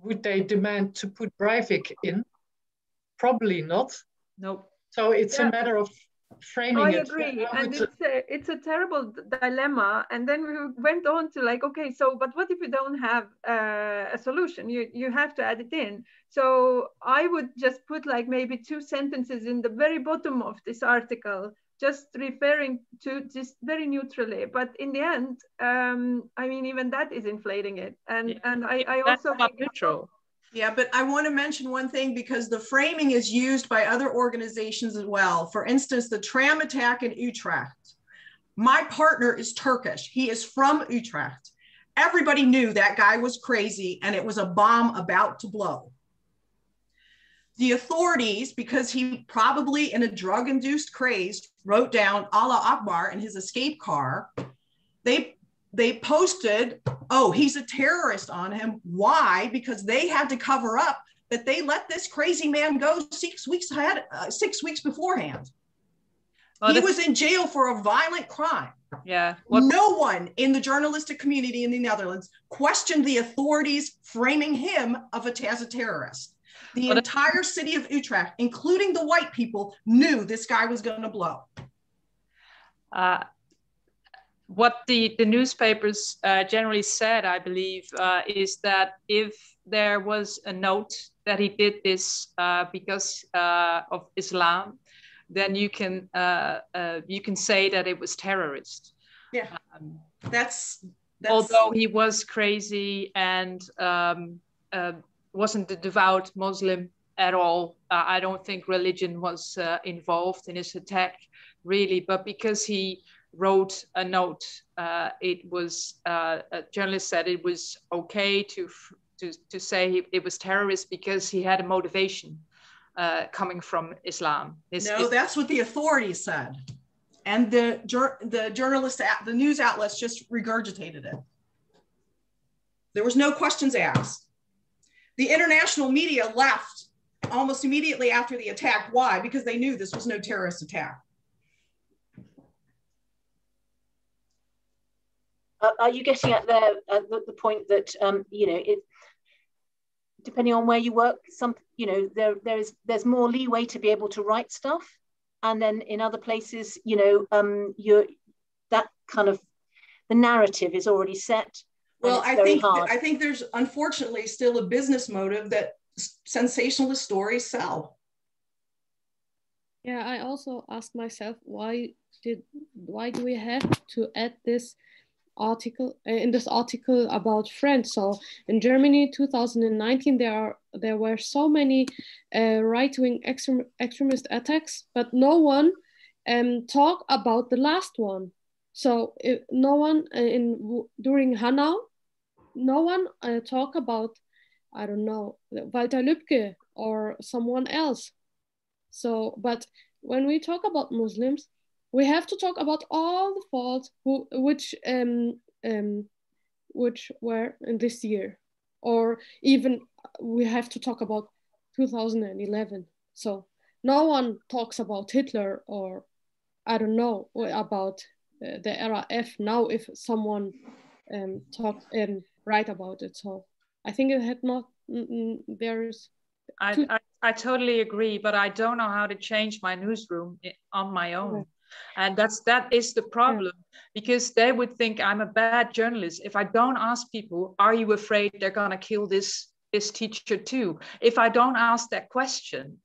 would they demand to put Breivik in? Probably not. No. So it's a matter of framing I it. agree, and it's a terrible dilemma. And then we went on to like, okay, so but what if you don't have a solution? You have to add it in. So I would just put like maybe 2 sentences in the very bottom of this article, just referring to just very neutrally. But in the end, I mean, even that is inflating it. And I also think neutral. Yeah, but I want to mention one thing because the framing is used by other organizations as well. For instance, the tram attack in Utrecht. My partner is Turkish. He is from Utrecht. Everybody knew that guy was crazy and it was a bomb about to blow. The authorities, because he probably in a drug-induced craze wrote down Allah Akbar in his escape car, they posted, oh, he's a terrorist on him. Why? Because they had to cover up that they let this crazy man go 6 weeks beforehand. Well, he was in jail for a violent crime. Yeah. No one in the journalistic community in the Netherlands questioned the authorities framing him as a terrorist. The entire city of Utrecht, including the white people, knew this guy was going to blow. What the newspapers generally said, I believe, is that if there was a note that he did this because of Islam, then you can say that it was terrorist. Yeah, that's although he was crazy and wasn't a devout Muslim at all. I don't think religion was involved in his attack, really, but because he wrote a note, it was a journalist said it was okay to say it was terrorist because he had a motivation coming from Islam. That's what the authorities said, and the journalists, the news outlets just regurgitated it. There was no questions asked. The international media left almost immediately after the attack. Why? Because they knew this was no terrorist attack. Are you getting at the point that it, depending on where you work, there's more leeway to be able to write stuff, and then in other places, that kind of the narrative is already set. Well, I think there's unfortunately still a business motive that sensationalist stories sell. Yeah, I also ask myself, why do we have to add this article in this article about France? So in Germany 2019 there were so many right-wing extremist attacks, but no one talk about the last one. So no one during Hanau, no one talk about, I don't know, Walter Lübcke or someone else. So, but when we talk about Muslims, we have to talk about all the faults which were in this year, or even we have to talk about 2011. So no one talks about Hitler, or I don't know about the RAF now if someone write about it. So I think it had not. There's. I I totally agree, but I don't know how to change my newsroom on my own. And that is the problem, because they would think I'm a bad journalist if I don't ask people, are you afraid they're gonna kill this teacher too? If I don't ask that question,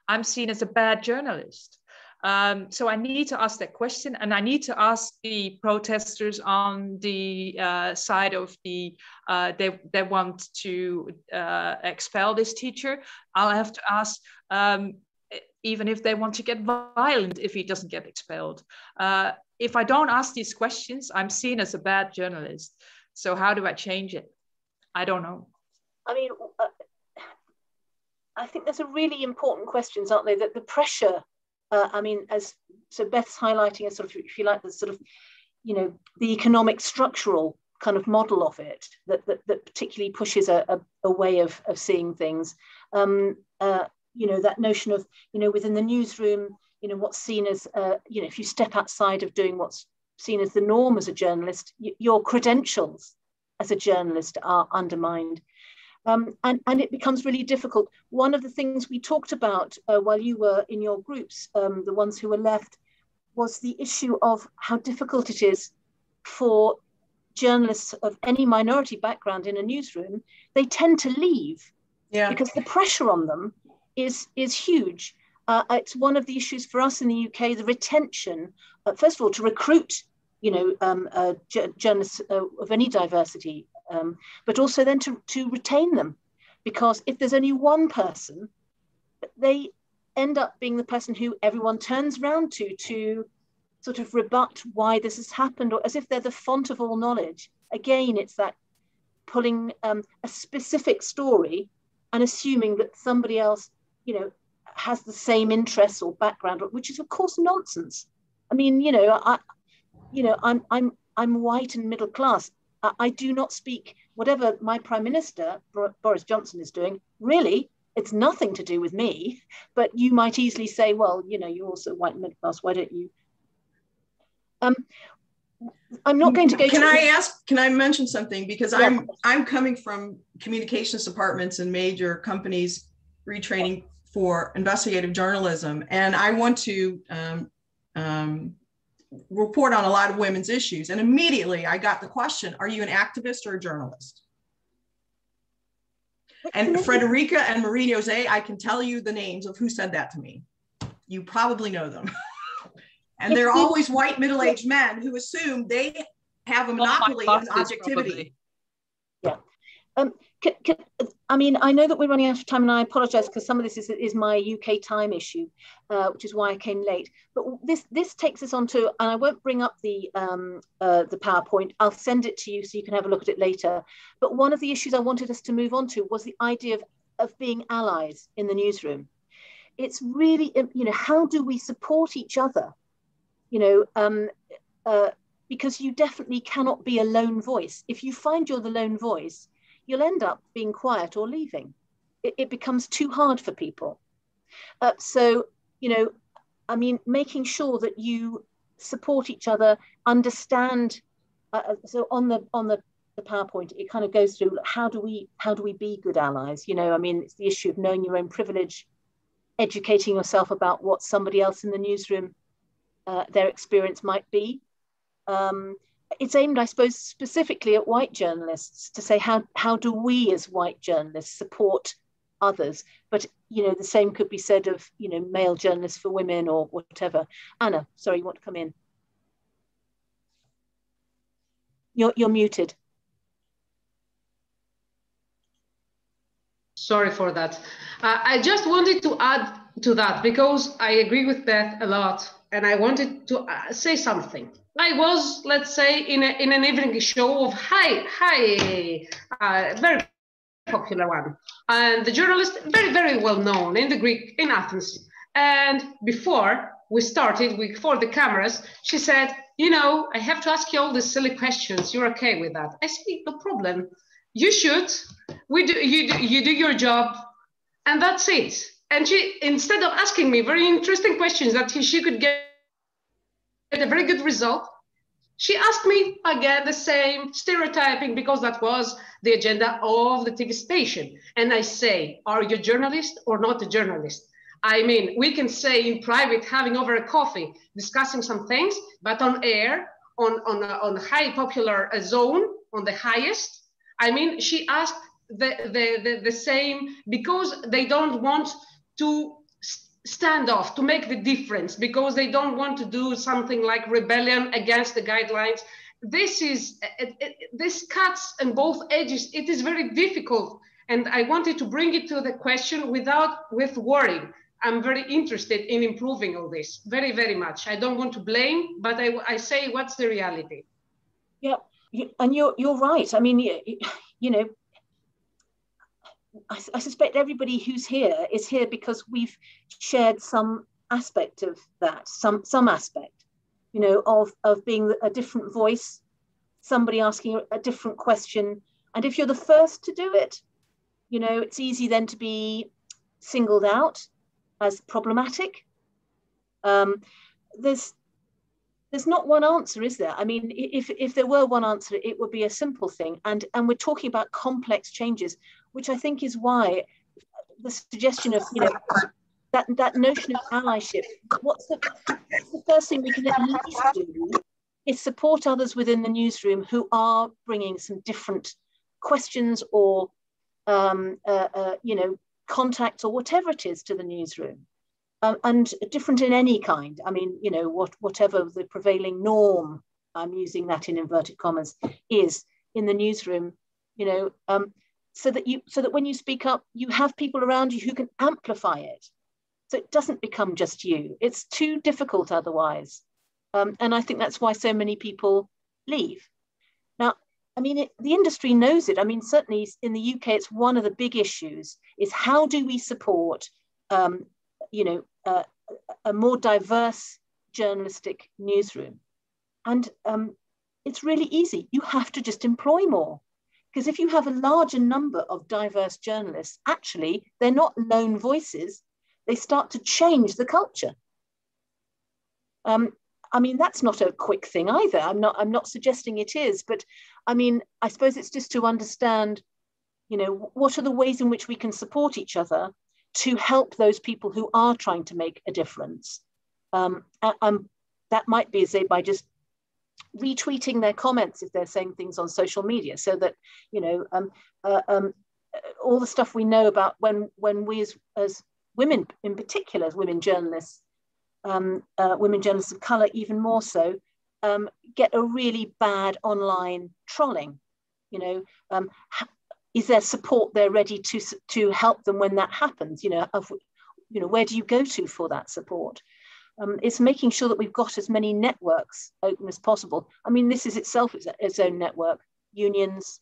I'm seen as a bad journalist. So I need to ask that question, and I need to ask the protesters on the side of the, they want to expel this teacher. I'll have to ask, even if they want to get violent if he doesn't get expelled. If I don't ask these questions, I'm seen as a bad journalist. So how do I change it? I don't know. I mean, I think there's a really important questions, aren't they? That the pressure, I mean, so Beth's highlighting a sort of, if you like, the sort of, you know, the economic structural kind of model of it that particularly pushes a way of seeing things. You know, that notion of, you know, within the newsroom, you know, what's seen as, you know, if you step outside of doing what's seen as the norm as a journalist, your credentials as a journalist are undermined. And it becomes really difficult. One of the things we talked about while you were in your groups, the ones who were left, was the issue of how difficult it is for journalists of any minority background in a newsroom. They tend to leave because the pressure on them is huge. It's one of the issues for us in the UK, the retention, first of all, to recruit, you know, journalists of any diversity, but also then to retain them, because if there's only one person, they end up being the person who everyone turns around to sort of rebut why this has happened, or as if they're the font of all knowledge. Again, it's that pulling a specific story and assuming that somebody else, you know, has the same interests or background, which is of course nonsense. I mean, you know, I'm white and middle class. I do not speak whatever my Prime Minister, Boris Johnson, is doing. Really, it's nothing to do with me. But you might easily say, well, you know, you're also white and middle class. Why don't you? I'm not going to go. Can I mention something? Because I'm coming from communications departments in major companies retraining for investigative journalism, and I want to report on a lot of women's issues. And immediately I got the question, are you an activist or a journalist? And Frederica and Marie-José, I can tell you the names of who said that to me. You probably know them. And they're always white middle-aged men who assume they have a monopoly on objectivity. Yeah. I mean, I know that we're running out of time, and I apologize because some of this is my UK time issue, which is why I came late. But this takes us on to, and I won't bring up the PowerPoint. I'll send it to you so you can have a look at it later. But one of the issues I wanted us to move on to was the idea of being allies in the newsroom. It's really, you know, how do we support each other? You know, because you definitely cannot be a lone voice. If you find you're the lone voice, you'll end up being quiet or leaving. It becomes too hard for people. So, you know, I mean, making sure that you support each other, understand. So on the PowerPoint, it kind of goes through how do we be good allies? You know, I mean, it's the issue of knowing your own privilege, educating yourself about what somebody else in the newsroom, their experience might be. It's aimed, I suppose, specifically at white journalists to say, how do we as white journalists support others? But, you know, the same could be said of, you know, male journalists for women or whatever. Anna, sorry, you want to come in? You're muted. Sorry for that. I just wanted to add to that because I agree with Beth a lot, and I wanted to say something. I was, let's say, in an evening show of very popular one, and the journalist very well known in the Greek in Athens. And before we started, before the cameras, she said, "You know, I have to ask you all these silly questions. You're okay with that?" I said, "No problem. You should. You do your job, and that's it." And she, instead of asking me very interesting questions that she could get a very good result, She asked me again the same stereotyping, because that was the agenda of the TV station. And I say, are you a journalist or not a journalist? I mean, we can say in private, having over a coffee, discussing some things, but on air, on high popular zone, on the highest. I mean, she asked the same, because they don't want to stand off, to make the difference, because they don't want to do something like rebellion against the guidelines. This cuts on both edges. It is very difficult. And I wanted to bring it to the question with worry. I'm very interested in improving all this, very, very much. I don't want to blame, but I say, what's the reality? Yeah, and you're right. I mean, you know, I suspect everybody who's here is here because we've shared some aspect of that, some aspect, you know, of being a different voice, somebody asking a different question. And if you're the first to do it, you know, it's easy then to be singled out as problematic. There's not one answer, is there? I mean, if there were one answer, it would be a simple thing. And we're talking about complex changes, which I think is why the suggestion of, you know, that notion of allyship, what's the first thing we can at least do is support others within the newsroom who are bringing some different questions or, you know, contacts or whatever it is to the newsroom. And different in any kind. I mean, you know, whatever the prevailing norm, I'm using that in inverted commas, is in the newsroom, you know, so that when you speak up, you have people around you who can amplify it. So it doesn't become just you. It's too difficult otherwise. And I think that's why so many people leave. Now, I mean, the industry knows it. I mean, certainly in the UK, it's one of the big issues is how do we support, you know, a more diverse journalistic newsroom. And it's really easy. You have to just employ more. Because if you have a larger number of diverse journalists, actually, they're not lone voices. They start to change the culture. I mean, that's not a quick thing either. I'm not suggesting it is, but I mean, I suppose it's just to understand, you know, what are the ways in which we can support each other to help those people who are trying to make a difference. That might be, say, by just retweeting their comments if they're saying things on social media, so that, you know, all the stuff we know about when we as women, in particular, as women journalists of colour even more so, get a really bad online trolling, you know, is there support there ready to help them when that happens? You know, where do you go to for that support? It's making sure that we've got as many networks open as possible. I mean, this is itself its own network, unions,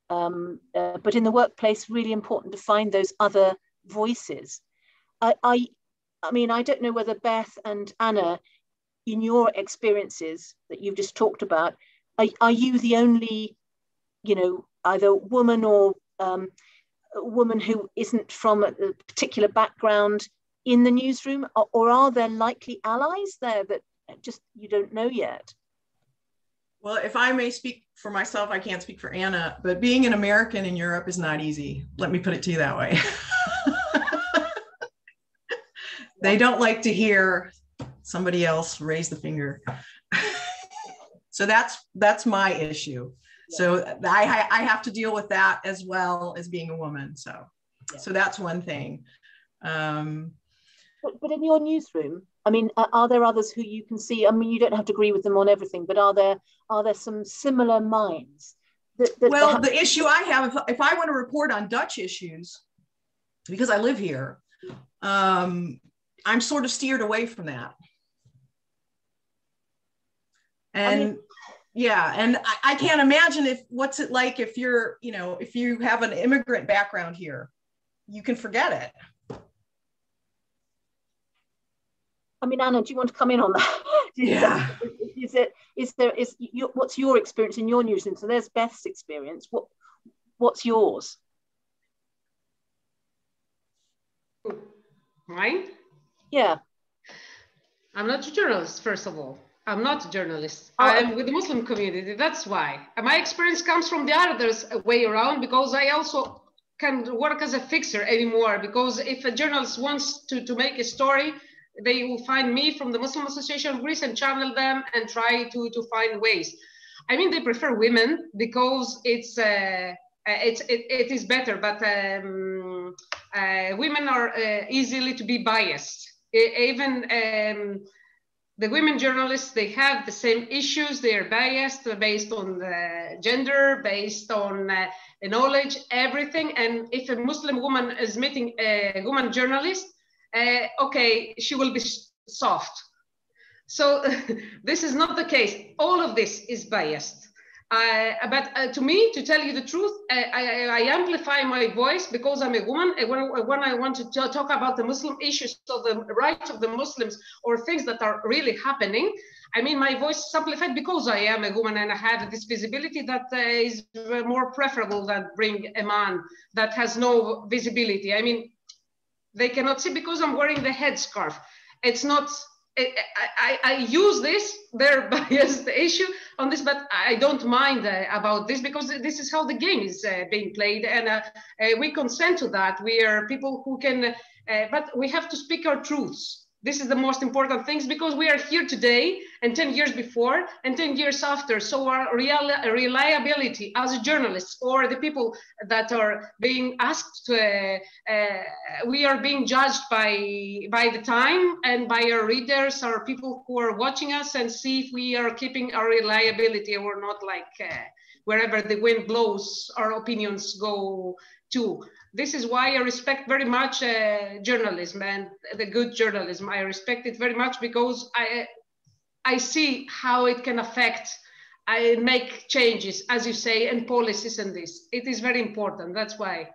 but in the workplace, really important to find those other voices. I mean, I don't know whether Beth and Anna, in your experiences that you've just talked about, are you the only, you know, either woman or a woman who isn't from a particular background in the newsroom, or are there likely allies there that just you don't know yet? Well, if I may speak for myself, I can't speak for Anna, but being an American in Europe is not easy. Let me put it to you that way. They don't like to hear somebody else raise the finger. So that's my issue. So I have to deal with that as well as being a woman. So that's one thing. But in your newsroom, I mean, are there others who you can see? I mean, you don't have to agree with them on everything, but are there some similar minds? Well, the issue I have, if I want to report on Dutch issues, because I live here, I'm sort of steered away from that. And I mean, yeah, and I can't imagine what's it like if you're, you know, if you have an immigrant background here, you can forget it. I mean, Anna, do you want to come in on that? Yeah. What's your experience in your newsroom? So there's Beth's experience. What's yours? Mine? Yeah. I'm not a journalist, first of all. I'm not a journalist. I am with the Muslim community. That's why. And my experience comes from the other way around, because I also can work as a fixer anymore. Because if a journalist wants to make a story, they will find me from the Muslim Association of Greece and channel them and try to find ways. I mean, they prefer women because it is better, but women are easily to be biased. Even the women journalists, they have the same issues. They are biased based on the gender, based on the knowledge, everything. And if a Muslim woman is meeting a woman journalist, okay, she will be soft. So this is not the case. All of this is biased. But to me, to tell you the truth, I amplify my voice because I'm a woman. When I want to talk about the Muslim issues, so the rights of the Muslims or things that are really happening, I mean, my voice is amplified because I am a woman and I have this visibility that is more preferable than bring a man that has no visibility. I mean, they cannot see because I'm wearing the headscarf. It's not, I use this, their biased issue on this, but I don't mind about this because this is how the game is being played, and we consent to that. We are people who can, but we have to speak our truths. This is the most important things because we are here today and 10 years before and 10 years after. So our reliability as a journalist or the people that are being asked to, we are being judged by the time and by our readers, our people who are watching us, and see if we are keeping our reliability or not, like wherever the wind blows, our opinions go to. This is why I respect very much journalism and the good journalism. I respect it very much because I see how it can affect, I make changes, as you say, and policies and this. It is very important. That's why.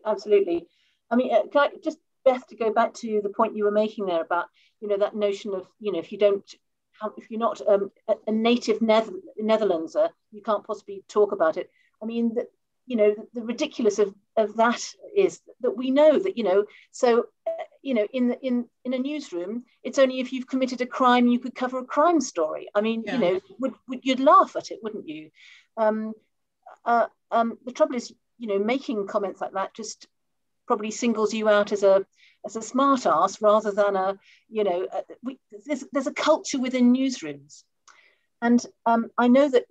Absolutely. I mean, can I just, Beth, to go back to the point you were making there about, you know, that notion of, you know, if you're not a native Netherlander, you can't possibly talk about it. I mean, you know, the ridiculous of that is that we know that, you know, so, you know, in a newsroom, it's only if you've committed a crime you could cover a crime story. I mean, you know, you'd laugh at it, wouldn't you? The trouble is, you know, making comments like that just probably singles you out as a smart ass rather than a, you know, there's a culture within newsrooms. And I know that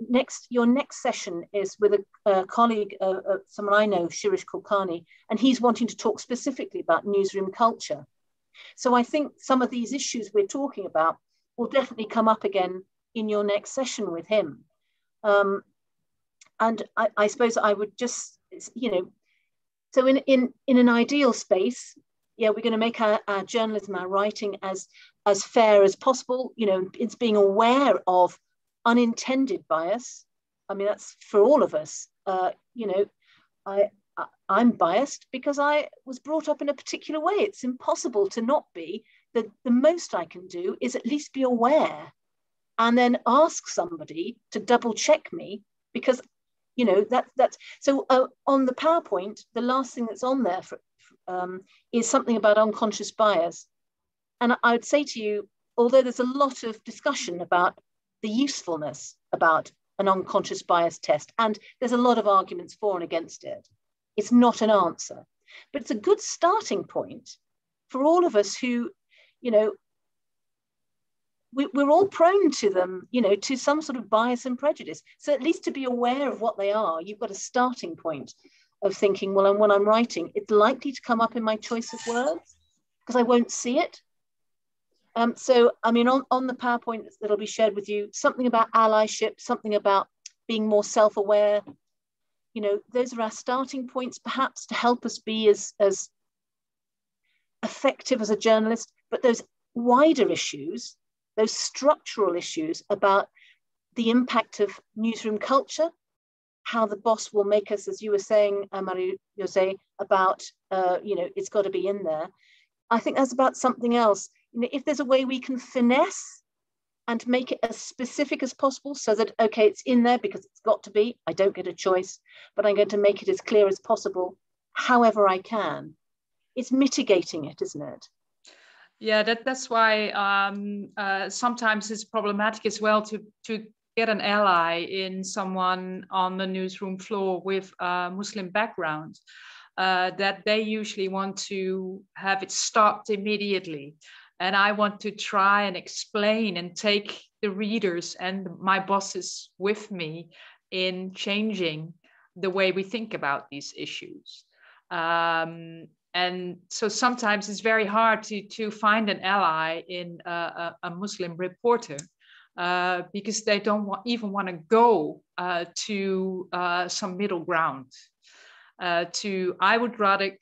your next session is with a colleague, someone I know, Shirish Kulkarni, and he's wanting to talk specifically about newsroom culture. So I think some of these issues we're talking about will definitely come up again in your next session with him. And I suppose I would just, you know, so in an ideal space, yeah, we're going to make our journalism, our writing as fair as possible. You know, it's being aware of unintended bias. I mean, that's for all of us. You know, I'm biased because I was brought up in a particular way. It's impossible to not be. The most I can do is at least be aware and then ask somebody to double check me, because, you know, that's so on the PowerPoint, the last thing that's on there is something about unconscious bias. And I would say to you, although there's a lot of discussion about the usefulness about an unconscious bias test, and there's a lot of arguments for and against it, it's not an answer, but it's a good starting point for all of us who, you know, we're all prone to them, you know, to some sort of bias and prejudice. So at least to be aware of what they are, you've got a starting point of thinking, well, and when I'm writing, it's likely to come up in my choice of words because I won't see it. So, I mean, on the PowerPoint that'll be shared with you, something about allyship, something about being more self-aware, you know, those are our starting points, perhaps, to help us be as effective as a journalist. But those wider issues, those structural issues about the impact of newsroom culture, how the boss will make us, as you were saying, Marie-José, about, you know, it's got to be in there. I think that's about something else. You know, if there's a way we can finesse and make it as specific as possible so that, okay, it's in there because it's got to be, I don't get a choice, but I'm going to make it as clear as possible, however I can. It's mitigating it, isn't it? Yeah, that's why sometimes it's problematic as well to get an ally in someone on the newsroom floor with a Muslim background, that they usually want to have it stopped immediately. And I want to try and explain and take the readers and my bosses with me in changing the way we think about these issues. And so sometimes it's very hard to find an ally in a Muslim reporter because they don't even want to go to some middle ground. I would rather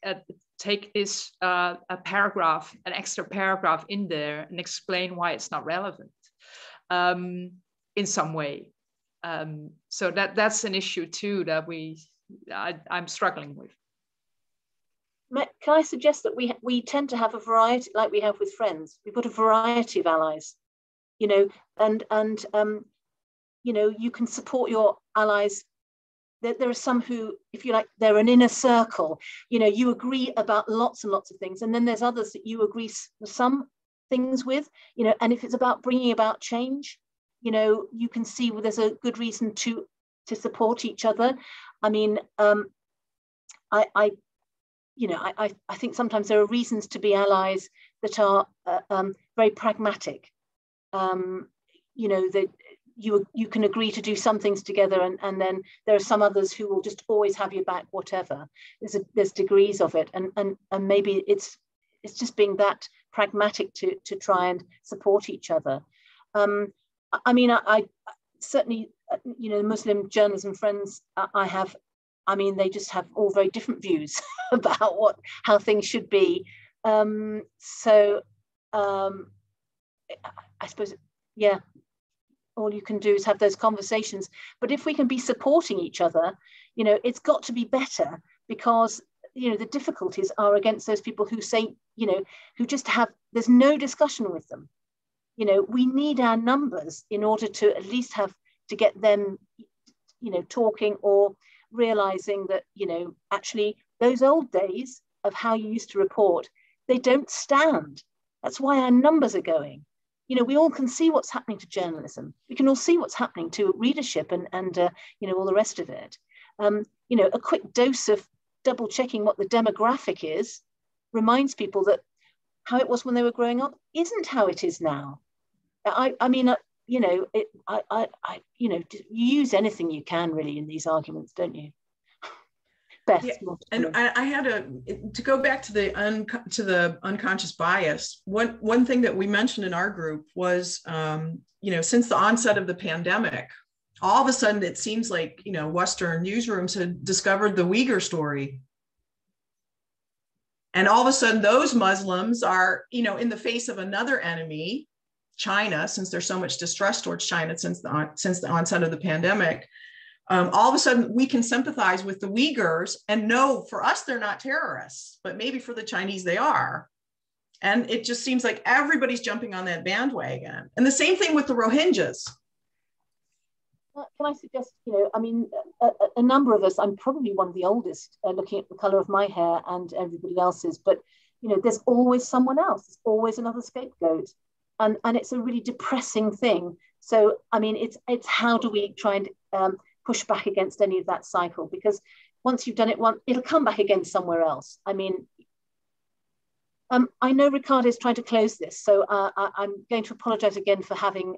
take this a paragraph, an extra paragraph in there and explain why it's not relevant in some way. So that's an issue too that I'm struggling with. Can I suggest that we tend to have a variety, like we have with Friends. We've got a variety of allies, you know, and you know, you can support your allies. There are some who, if you like, they're an inner circle. You know, you agree about lots and lots of things, and then there's others that you agree with some things with. You know, and if it's about bringing about change, you know, you can see where there's a good reason to support each other. I mean, you know, I think sometimes there are reasons to be allies that are very pragmatic. You know, that you can agree to do some things together, and then there are some others who will just always have your back, whatever. There's degrees of it, and maybe it's just being that pragmatic to try and support each other. I mean, I certainly, you know, Muslim journalism friends I have. I mean, they just have all very different views about how things should be. So I suppose, yeah, all you can do is have those conversations. But if we can be supporting each other, you know, it's got to be better, because, you know, the difficulties are against those people who say, you know, who just there's no discussion with them. You know, we need our numbers in order to at least to get them, you know, talking or realizing that, you know, actually those old days of how you used to report, they don't stand. That's why our numbers are going. You know, we all can see what's happening to journalism. We can all see what's happening to readership and you know, all the rest of it. You know, a quick dose of double checking what the demographic is reminds people that how it was when they were growing up isn't how it is now. I mean, you know, you know, you use anything you can really in these arguments, don't you? Beth, yeah, and I had to go back to the unconscious bias. One thing that we mentioned in our group was, you know, since the onset of the pandemic, all of a sudden it seems like, you know, Western newsrooms had discovered the Uyghur story. And all of a sudden those Muslims are, you know, in the face of another enemy, China, since there's so much distrust towards China since the onset of the pandemic, all of a sudden we can sympathize with the Uyghurs and know for us they're not terrorists, but maybe for the Chinese they are. And it just seems like everybody's jumping on that bandwagon. And the same thing with the Rohingyas. Can I suggest, you know, I mean, a number of us, I'm probably one of the oldest, looking at the color of my hair and everybody else's, but, you know, there's always someone else, there's always another scapegoat. And it's a really depressing thing. So, I mean, it's how do we try and push back against any of that cycle? Because once you've done it once, it'll come back again somewhere else. I mean, I know Ricardo is trying to close this, so I'm going to apologize again for having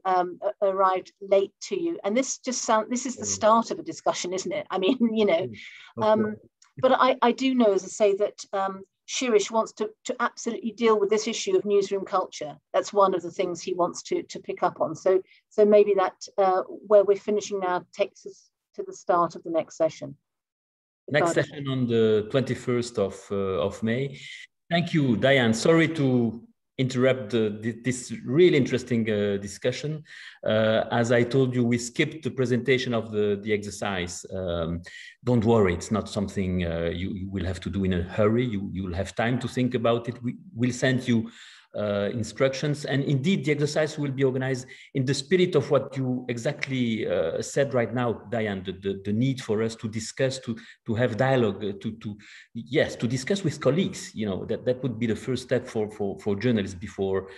arrived late to you. And this is the start of a discussion, isn't it? I mean, you know, but I do know, as I say, that Shirish wants to absolutely deal with this issue of newsroom culture. That's one of the things he wants to pick up on. So maybe that where we're finishing now takes us to the start of the next session. Next session on the 21st of May. Thank you, Diane. Sorry to interrupt this really interesting discussion. As I told you, we skipped the presentation of the exercise. Don't worry, it's not something you will have to do in a hurry. You will have time to think about it. We'll send you instructions. And indeed, the exercise will be organized in the spirit of what you exactly said right now, Diane, the need for us to discuss, to have dialogue, to discuss with colleagues. You know, that would be the first step for journalists before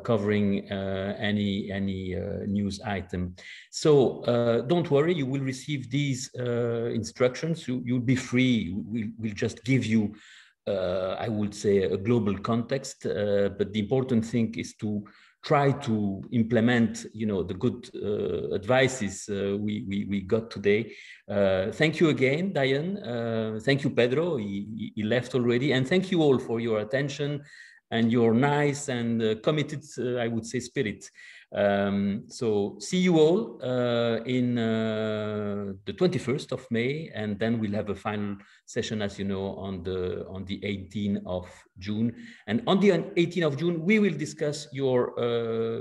covering any news item. So don't worry, you will receive these instructions. You'll be free. We'll just give you I would say a global context, but the important thing is to try to implement, you know, the good advices we got today. Thank you again, Diane. Thank you, Pedro. He left already, and thank you all for your attention and your nice and committed, I would say, spirit. So see you all in the 21st of May, and then we'll have a final session, as you know, on the 18th of June. And on the 18th of June, we will discuss your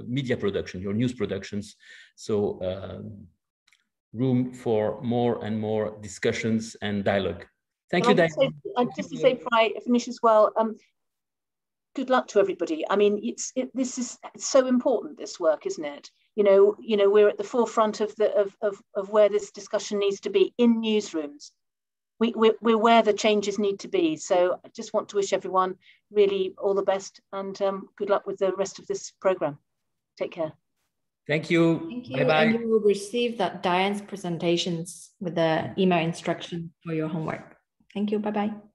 media production, your news productions. So room for more and more discussions and dialogue. Thank you, Diane. Just to say before I finish as well, good luck to everybody. I mean, it's so important, this work, isn't it? You know, we're at the forefront of where this discussion needs to be in newsrooms. We're where the changes need to be. So I just want to wish everyone really all the best, and good luck with the rest of this program. Take care. Thank you. Thank you. Bye-bye. And you will receive that Diane's presentations with the email instruction for your homework. Thank you. Bye-bye.